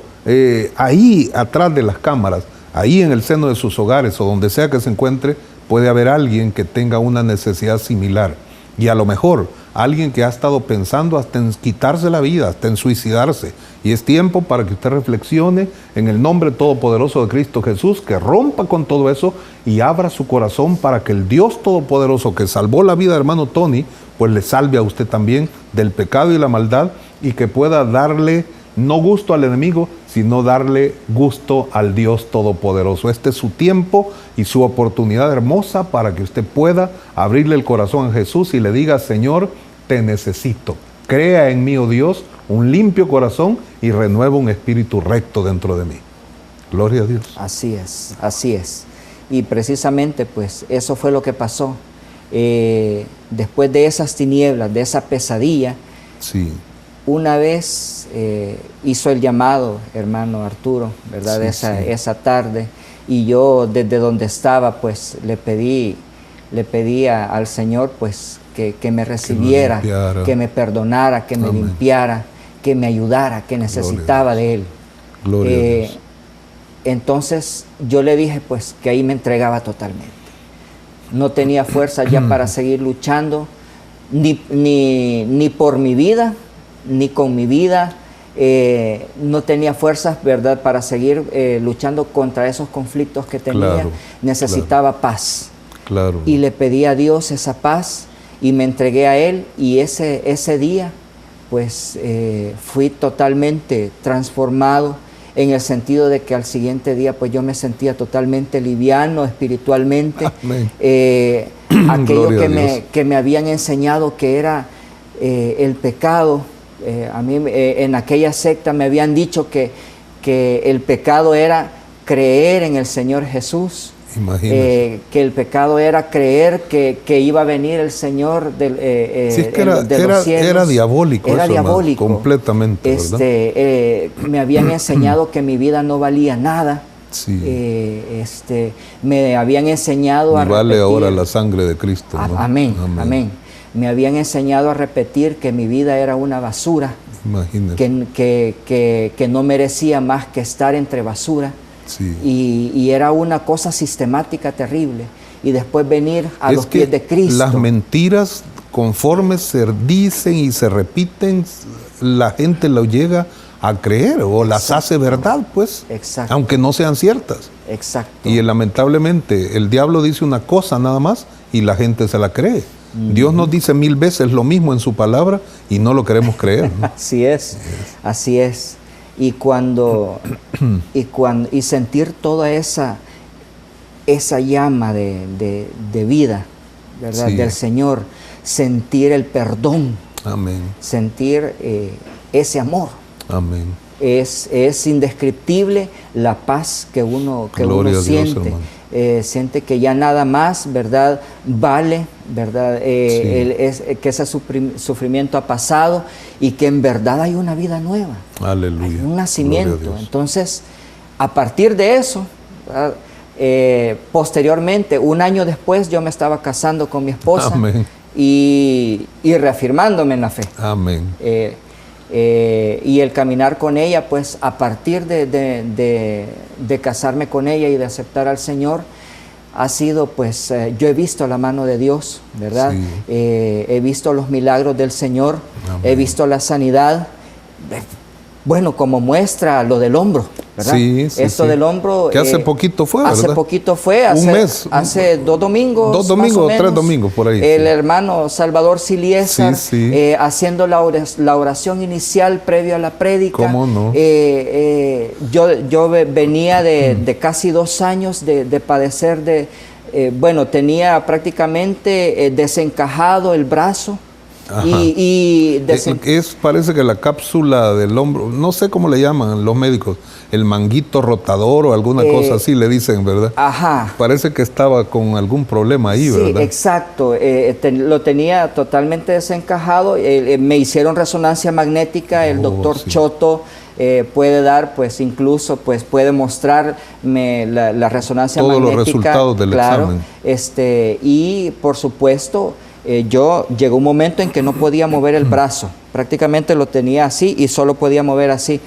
ahí atrás de las cámaras, ahí en el seno de sus hogares o donde sea que se encuentre, puede haber alguien que tenga una necesidad similar. Y a lo mejor alguien que ha estado pensando hasta en quitarse la vida, hasta en suicidarse. Y es tiempo para que usted reflexione en el nombre todopoderoso de Cristo Jesús, que rompa con todo eso y abra su corazón para que el Dios todopoderoso que salvó la vida de hermano Tony, pues le salve a usted también del pecado y la maldad, y que pueda darle no gusto al enemigo, sino darle gusto al Dios todopoderoso. Este es su tiempo y su oportunidad hermosa para que usted pueda abrirle el corazón a Jesús y le diga: Señor, te necesito. Crea en mí, oh Dios, un limpio corazón y renueva un espíritu recto dentro de mí. Gloria a Dios. Así es, así es. Y precisamente pues eso fue lo que pasó. Después de esas tinieblas, de esa pesadilla, sí, una vez hizo el llamado, hermano Arturo, ¿verdad? Sí, esa tarde, y yo desde donde estaba pues le pedí al Señor pues que me recibiera, que me perdonara, que me limpiara, que me ayudara, que necesitaba de Él. Gloria a Dios. Entonces yo le dije pues que ahí me entregaba totalmente. No tenía fuerza ya para seguir luchando, ni por mi vida, ni con mi vida. No tenía fuerzas, ¿verdad?, para seguir luchando contra esos conflictos que tenía. Claro, necesitaba paz. Claro. Y le pedí a Dios esa paz y me entregué a Él, y ese día pues fui totalmente transformado, en el sentido de que al siguiente día pues yo me sentía totalmente liviano espiritualmente. Aquello que me habían enseñado que era el pecado. A mí en aquella secta me habían dicho que el pecado era creer en el Señor Jesús. Que el pecado era creer que iba a venir el Señor de los cielos. Era diabólico. Era eso, diabólico. Hermano, completamente, ¿verdad? Me habían enseñado que mi vida no valía nada. Sí. Me habían enseñado a vale repetir, ahora la sangre de Cristo, ¿no? Amén. Me habían enseñado a repetir que mi vida era una basura. Imagínate. Que no merecía más que estar entre basura. Sí. Y era una cosa sistemática terrible. Y después venir a los pies de Cristo. Las mentiras, conforme se dicen y se repiten, la gente lo llega a creer o las hace verdad, pues. Exacto. Aunque no sean ciertas. Exacto. Y lamentablemente el diablo dice una cosa nada más y la gente se la cree. Dios nos dice 1000 veces lo mismo en su palabra y no lo queremos creer, ¿no? Así es, así es. Y sentir toda esa llama de vida, ¿verdad? Sí. Del Señor, sentir el perdón. Amén. Sentir ese amor. Amén. Es indescriptible la paz que uno siente. Siente que ya nada más, ¿verdad?, vale, ¿verdad? Que ese sufrimiento ha pasado y que en verdad hay una vida nueva. Aleluya. Hay un nacimiento. Entonces, a partir de eso, posteriormente, un año después, yo me estaba casando con mi esposa. Amén. Y reafirmándome en la fe. Amén. Y el caminar con ella, pues a partir de casarme con ella y de aceptar al Señor, ha sido, pues, yo he visto la mano de Dios, ¿verdad? Sí. He visto los milagros del Señor. Amén. He visto la sanidad. Bueno, como muestra lo del hombro, ¿verdad? Sí, Esto del hombro. Que hace poquito fue, ¿verdad? Hace poquito fue, un mes. Hace 2 domingos. 2 domingos o 3 domingos, por ahí. El hermano Salvador Siliesar, haciendo la oración inicial previo a la prédica. ¿Cómo no? Yo venía de casi 2 años de padecer tenía prácticamente desencajado el brazo. Parece que la cápsula del hombro, no sé cómo le llaman los médicos, el manguito rotador o alguna cosa así le dicen, ¿verdad? Ajá. Parece que estaba con algún problema ahí, ¿verdad? Sí, exacto. Lo tenía totalmente desencajado. Me hicieron resonancia magnética. El doctor Choto puede dar, pues incluso, pues puede mostrarme la resonancia magnética. Todos los resultados del examen. Y por supuesto, llegó un momento en que no podía mover el brazo. Prácticamente lo tenía así y solo podía mover así.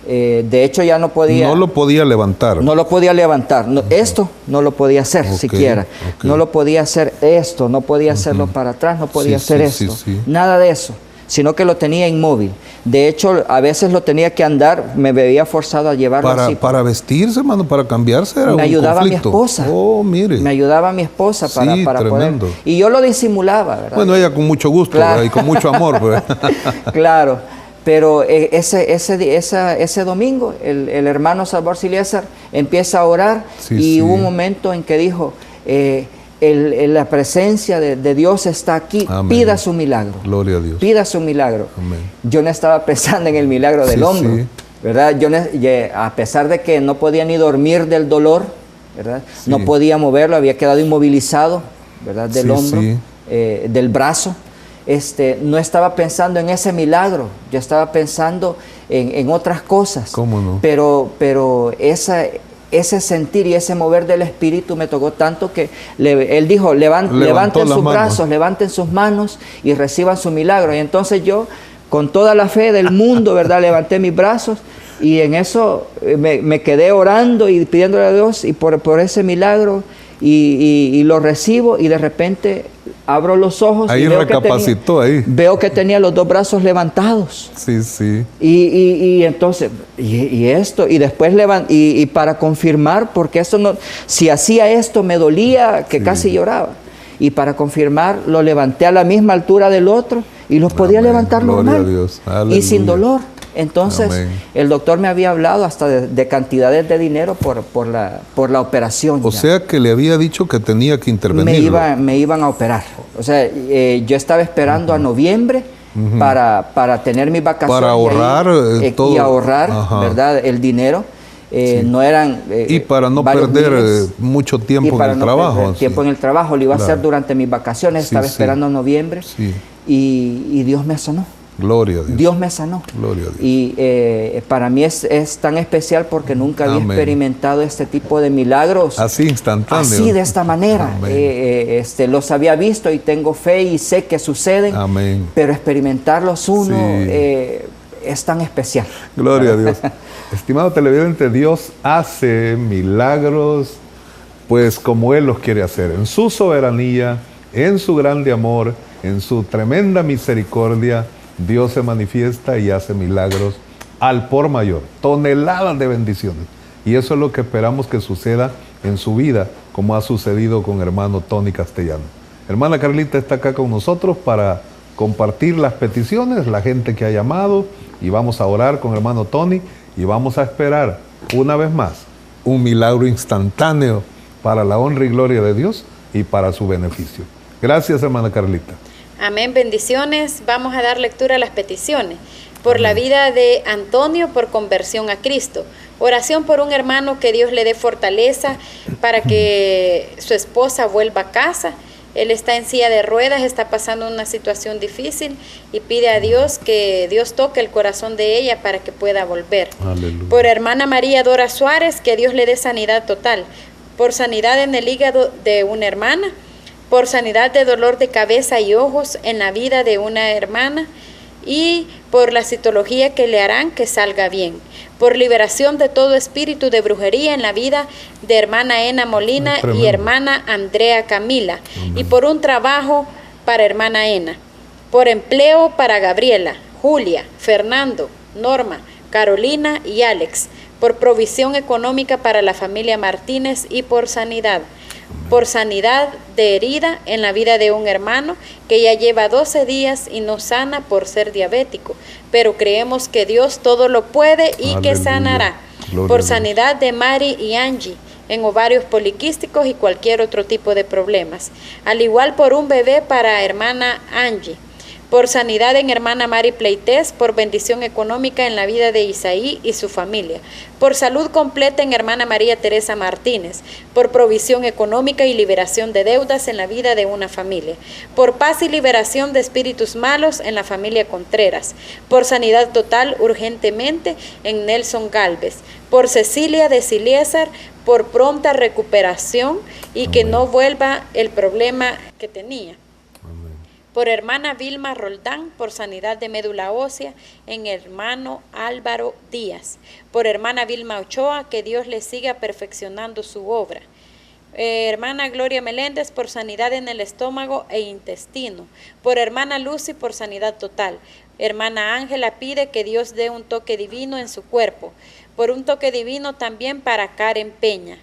De hecho, ya no podía... No lo podía levantar. No lo podía levantar. No, esto no lo podía hacer siquiera. No lo podía hacer esto, no podía hacerlo para atrás, no podía hacer esto. Nada de eso, sino que lo tenía inmóvil. De hecho, a veces lo tenía que andar, me veía forzado a llevarlo así. Para vestirse, hermano, para cambiarse era me ayudaba mi esposa. Oh, mire. Me ayudaba mi esposa para tremendo. poder. Y yo lo disimulaba, ¿verdad? Bueno, ella con mucho gusto, claro. Y con mucho amor. Pues. Claro, pero ese domingo el hermano Salvador Silésar empieza a orar hubo un momento en que dijo... la presencia de Dios está aquí. Amén. Pida su milagro. Gloria a Dios. Pida su milagro. Amén. Yo no estaba pensando en el milagro del hombro, ¿verdad? Yo a pesar de que no podía ni dormir del dolor, ¿verdad? No podía moverlo, había quedado inmovilizado, ¿verdad? Del hombro, del brazo. No estaba pensando en ese milagro, yo estaba pensando en otras cosas. ¿Cómo no? Pero ese sentir y ese mover del Espíritu me tocó tanto que él dijo, levanten sus brazos, levanten sus manos y reciban su milagro. Y entonces yo, con toda la fe del mundo, ¿verdad? Levanté mis brazos y en eso me quedé orando y pidiéndole a Dios y por ese milagro y lo recibo y de repente abro los ojos ahí y veo que tenía los dos brazos levantados. Y entonces, y después y para confirmar, porque esto no, si hacía esto me dolía que casi lloraba. Y para confirmar, lo levanté a la misma altura del otro y los podía levantar normal y sin dolor. Entonces, el doctor me había hablado hasta de cantidades de dinero por la operación. O sea, que le había dicho que tenía que intervenir. Me iban a operar. O sea, yo estaba esperando a noviembre para tener mis vacaciones. Para ahorrar todo. Y ahorrar, ¿verdad? El dinero. No eran... y para no perder mucho tiempo en el trabajo. Tiempo en el trabajo. Lo iba a hacer durante mis vacaciones. Estaba esperando a noviembre. Y Dios me sanó. Gloria a Dios. Dios me sanó. Gloria a Dios. Y para mí es tan especial porque nunca había experimentado este tipo de milagros. Así instantáneo. Así, de esta manera. Los había visto y tengo fe y sé que suceden. Amén. Pero experimentarlos es tan especial. Gloria a Dios. Estimado televidente, Dios hace milagros pues como Él los quiere hacer. En su soberanía, en su grande amor, en su tremenda misericordia, Dios se manifiesta y hace milagros al por mayor, toneladas de bendiciones. Y eso es lo que esperamos que suceda en su vida, como ha sucedido con hermano Tony Castellano. Hermana Carlita está acá con nosotros para compartir las peticiones, la gente que ha llamado, y vamos a orar con hermano Tony y vamos a esperar una vez más un milagro instantáneo para la honra y gloria de Dios y para su beneficio. Gracias, hermana Carlita. Amén, bendiciones. Vamos a dar lectura a las peticiones. Por la vida de Antonio, por conversión a Cristo. Oración por un hermano, que Dios le dé fortaleza para que su esposa vuelva a casa. Él está en silla de ruedas, está pasando una situación difícil y pide a Dios que Dios toque el corazón de ella para que pueda volver. Aleluya. Por hermana María Dora Suárez, que Dios le dé sanidad total. Por sanidad en el hígado de una hermana. Por sanidad de dolor de cabeza y ojos en la vida de una hermana, y por la citología que le harán que salga bien. Por liberación de todo espíritu de brujería en la vida de hermana Ena Molina y hermana Andrea Camila. Amén. Y por un trabajo para hermana Ena. Por empleo para Gabriela, Julia, Fernando, Norma, Carolina y Alex. Por provisión económica para la familia Martínez y por sanidad. Por sanidad de herida en la vida de un hermano que ya lleva 12 días y no sana por ser diabético, pero creemos que Dios todo lo puede y Aleluya. Que sanará. Gloria por sanidad de Mari y Angie en ovarios poliquísticos y cualquier otro tipo de problemas. Al igual por un bebé para hermana Angie. Por sanidad en hermana Mari Pleites, por bendición económica en la vida de Isaí y su familia. Por salud completa en hermana María Teresa Martínez. Por provisión económica y liberación de deudas en la vida de una familia. Por paz y liberación de espíritus malos en la familia Contreras. Por sanidad total urgentemente en Nelson Galvez. Por Cecilia de Siliésar, por pronta recuperación y que no vuelva el problema que tenía. Por hermana Vilma Roldán, por sanidad de médula ósea en hermano Álvaro Díaz. Por hermana Vilma Ochoa, que Dios le siga perfeccionando su obra. Hermana Gloria Meléndez, por sanidad en el estómago e intestino. Por hermana Lucy, por sanidad total. Hermana Ángela pide que Dios dé un toque divino en su cuerpo. Por un toque divino también para Karen Peña.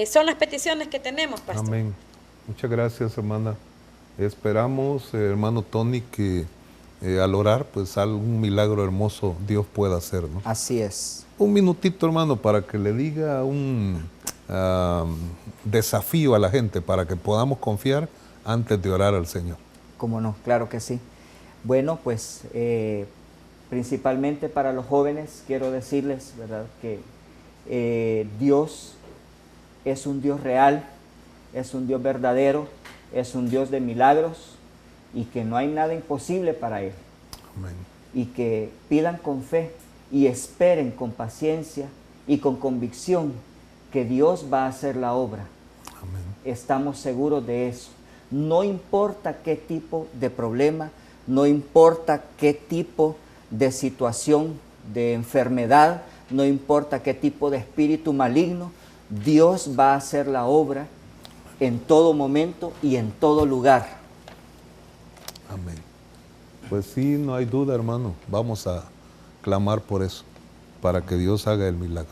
Son las peticiones que tenemos, pastor. Amén. Muchas gracias, hermana. Esperamos, hermano Tony, que al orar, pues algún milagro hermoso Dios pueda hacer, ¿no? Así es. Un minutito, hermano, para que le diga un desafío a la gente, para que podamos confiar antes de orar al Señor. ¿Cómo no? Claro que sí. Bueno, pues principalmente para los jóvenes quiero decirles, ¿verdad?, que Dios es un Dios real, es un Dios verdadero, es un Dios de milagros y que no hay nada imposible para Él. Amén. Y que pidan con fe y esperen con paciencia y con convicción que Dios va a hacer la obra. Amén. Estamos seguros de eso. No importa qué tipo de problema, no importa qué tipo de situación, de enfermedad, no importa qué tipo de espíritu maligno, Dios va a hacer la obra en todo momento y en todo lugar. Amén. Pues sí, no hay duda, hermano. Vamos a clamar por eso, para que Dios haga el milagro.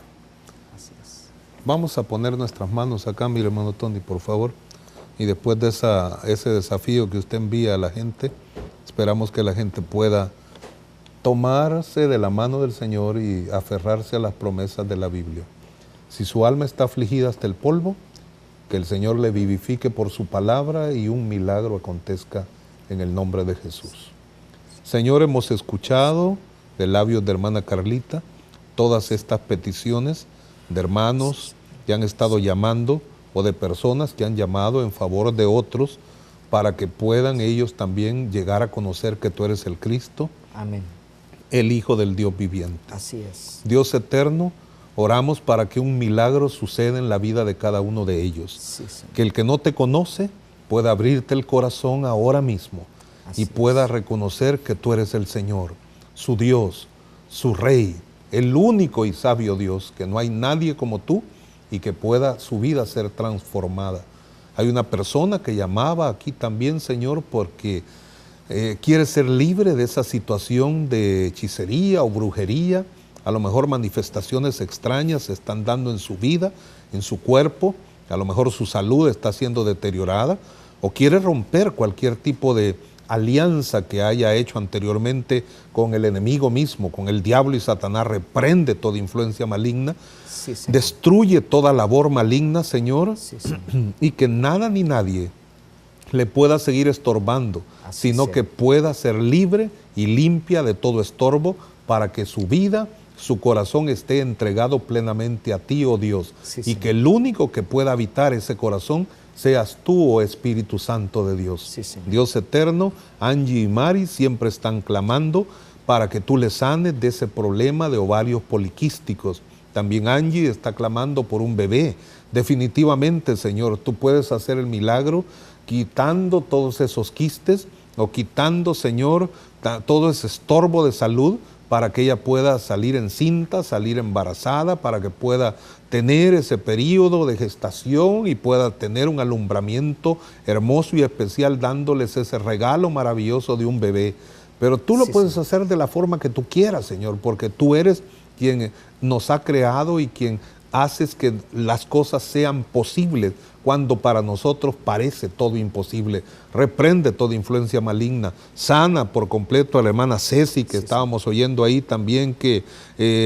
Así es. Vamos a poner nuestras manos acá, mi hermano Tony, por favor. Y después de ese desafío que usted envía a la gente, esperamos que la gente pueda tomarse de la mano del Señor y aferrarse a las promesas de la Biblia. Si su alma está afligida hasta el polvo, que el Señor le vivifique por su palabra y un milagro acontezca en el nombre de Jesús. Señor, hemos escuchado de labios de hermana Carlita todas estas peticiones de hermanos que han estado llamando o de personas que han llamado en favor de otros para que puedan ellos también llegar a conocer que tú eres el Cristo, Amén. el Hijo del Dios viviente. Así es. Dios eterno, oramos para que un milagro suceda en la vida de cada uno de ellos. Sí, Señor. Que el que no te conoce pueda abrirte el corazón ahora mismo y pueda reconocer que tú eres el Señor, su Dios, su Rey, el único y sabio Dios, que no hay nadie como tú y que pueda su vida ser transformada. Hay una persona que llamaba aquí también, Señor, porque quiere ser libre de esa situación de hechicería o brujería. A lo mejor manifestaciones extrañas se están dando en su vida, en su cuerpo. A lo mejor su salud está siendo deteriorada o quiere romper cualquier tipo de alianza que haya hecho anteriormente con el enemigo mismo, con el diablo y Satanás. Reprende toda influencia maligna, Sí, Señor. destruye toda labor maligna, Señor, Sí, Señor. y que nada ni nadie le pueda seguir estorbando, Así sino sea. que pueda ser libre y limpia de todo estorbo para que su vida, su corazón esté entregado plenamente a ti, oh Dios, Sí, y Señor. que el único que pueda habitar ese corazón seas tú, oh Espíritu Santo de Dios. Sí, Señor. Dios eterno, Angie y Mari siempre están clamando para que tú les sanes de ese problema de ovarios poliquísticos. También Angie está clamando por un bebé. Definitivamente, Señor, tú puedes hacer el milagro quitando todos esos quistes o quitando, Señor, todo ese estorbo de salud para que ella pueda salir encinta, salir embarazada, para que pueda tener ese periodo de gestación y pueda tener un alumbramiento hermoso y especial, dándoles ese regalo maravilloso de un bebé. Pero tú lo Sí, puedes Señor. hacer de la forma que tú quieras, Señor, porque tú eres quien nos ha creado y quien haces que las cosas sean posibles cuando para nosotros parece todo imposible. Reprende toda influencia maligna, sana por completo a la hermana Ceci, que estábamos oyendo ahí también, que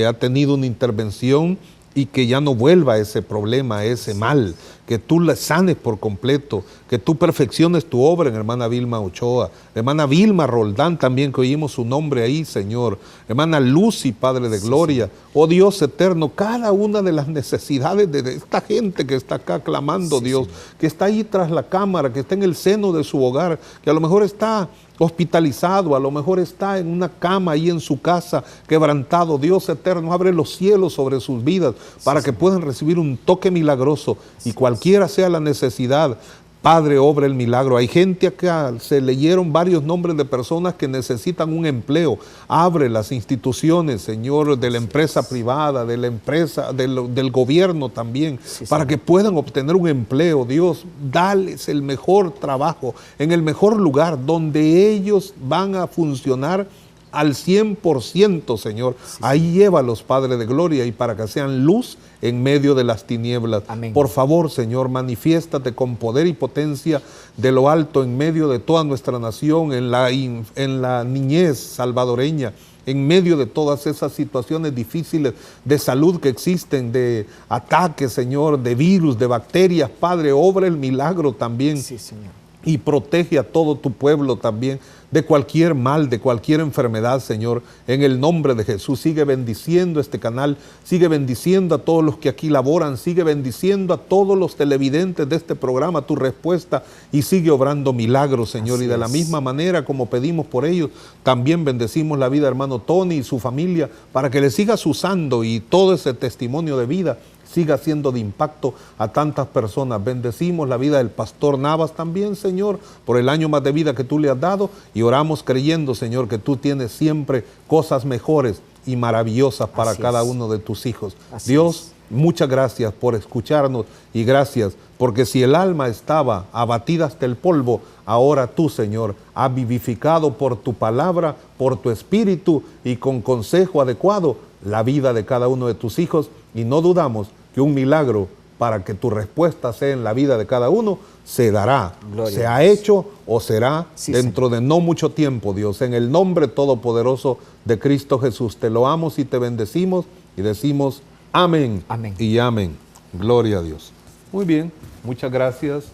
ha tenido una intervención y que ya no vuelva ese problema, ese mal, que tú le sanes por completo, que tú perfecciones tu obra en hermana Vilma Ochoa, hermana Vilma Roldán también, que oímos su nombre ahí, Señor, hermana Lucy, Padre de Gloria, oh Dios eterno, cada una de las necesidades de esta gente que está acá clamando, Dios, que está ahí tras la cámara, que está en el seno de su hogar, que a lo mejor está hospitalizado, a lo mejor está en una cama ahí en su casa, quebrantado. Dios eterno, abre los cielos sobre sus vidas para que puedan recibir un toque milagroso y cualquiera sea la necesidad, Padre, obra el milagro. Hay gente acá, se leyeron varios nombres de personas que necesitan un empleo. Abre las instituciones, Señor, de la empresa privada, de la empresa, del gobierno también, para que puedan obtener un empleo. Dios, dales el mejor trabajo, en el mejor lugar, donde ellos van a funcionar al 100%, Señor. Ahí llévalos, Padre de gloria, y para que sean luz en medio de las tinieblas. Amén. Por favor, Señor, manifiéstate con poder y potencia de lo alto en medio de toda nuestra nación, en la niñez salvadoreña, en medio de todas esas situaciones difíciles de salud que existen, de ataques, Señor, de virus, de bacterias. Padre, obra el milagro también. Sí, Señor. Y protege a todo tu pueblo también de cualquier mal, de cualquier enfermedad, Señor. En el nombre de Jesús, sigue bendiciendo este canal, sigue bendiciendo a todos los que aquí laboran, sigue bendiciendo a todos los televidentes de este programa, Tu Respuesta, y sigue obrando milagros, Señor. Así y de la es. misma manera como pedimos por ellos, también bendecimos la vida de hermano Tony y su familia, para que le sigas usando y todo ese testimonio de vida siga siendo de impacto a tantas personas. Bendecimos la vida del pastor Navas también, Señor, por el año más de vida que tú le has dado, y oramos creyendo, Señor, que tú tienes siempre cosas mejores y maravillosas para Así cada es. uno de tus hijos. Así Dios, muchas gracias por escucharnos, y gracias porque si el alma estaba abatida hasta el polvo, ahora tú, Señor, has vivificado por tu palabra, por tu espíritu y con consejo adecuado la vida de cada uno de tus hijos, y no dudamos que un milagro para que tu respuesta sea en la vida de cada uno se dará. Gloria se a ha Dios. hecho o será Sí, dentro de no mucho tiempo, Dios. En el nombre todopoderoso de Cristo Jesús, te loamos y te bendecimos y decimos amén, Amén. y amén. Gloria a Dios. Muy bien, muchas gracias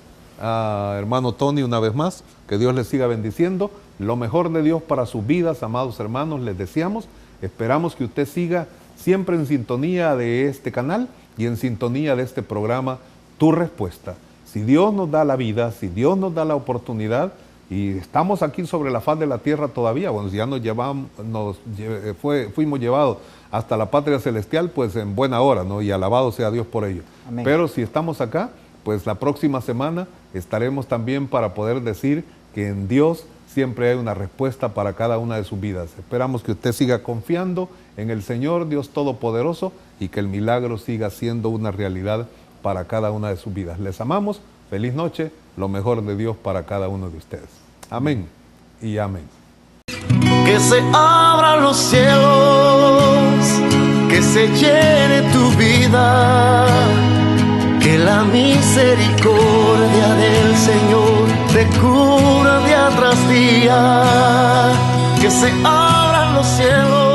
a hermano Tony una vez más. Que Dios les siga bendiciendo. Lo mejor de Dios para sus vidas, amados hermanos, les deseamos. Esperamos que usted siga siempre en sintonía de este canal y en sintonía de este programa, Tu Respuesta. Si Dios nos da la vida, si Dios nos da la oportunidad, y estamos aquí sobre la faz de la tierra todavía, bueno, si ya fuimos llevados hasta la patria celestial, pues en buena hora, ¿no? Y alabado sea Dios por ello. Amén. Pero si estamos acá, pues la próxima semana estaremos también para poder decir que en Dios siempre hay una respuesta para cada una de sus vidas. Esperamos que usted siga confiando en el Señor Dios Todopoderoso y que el milagro siga siendo una realidad para cada una de sus vidas. Les amamos, feliz noche, lo mejor de Dios para cada uno de ustedes. Amén y amén. Que se abran los cielos, que se llene tu vida, que la misericordia del Señor te cura día tras día, que se abran los cielos.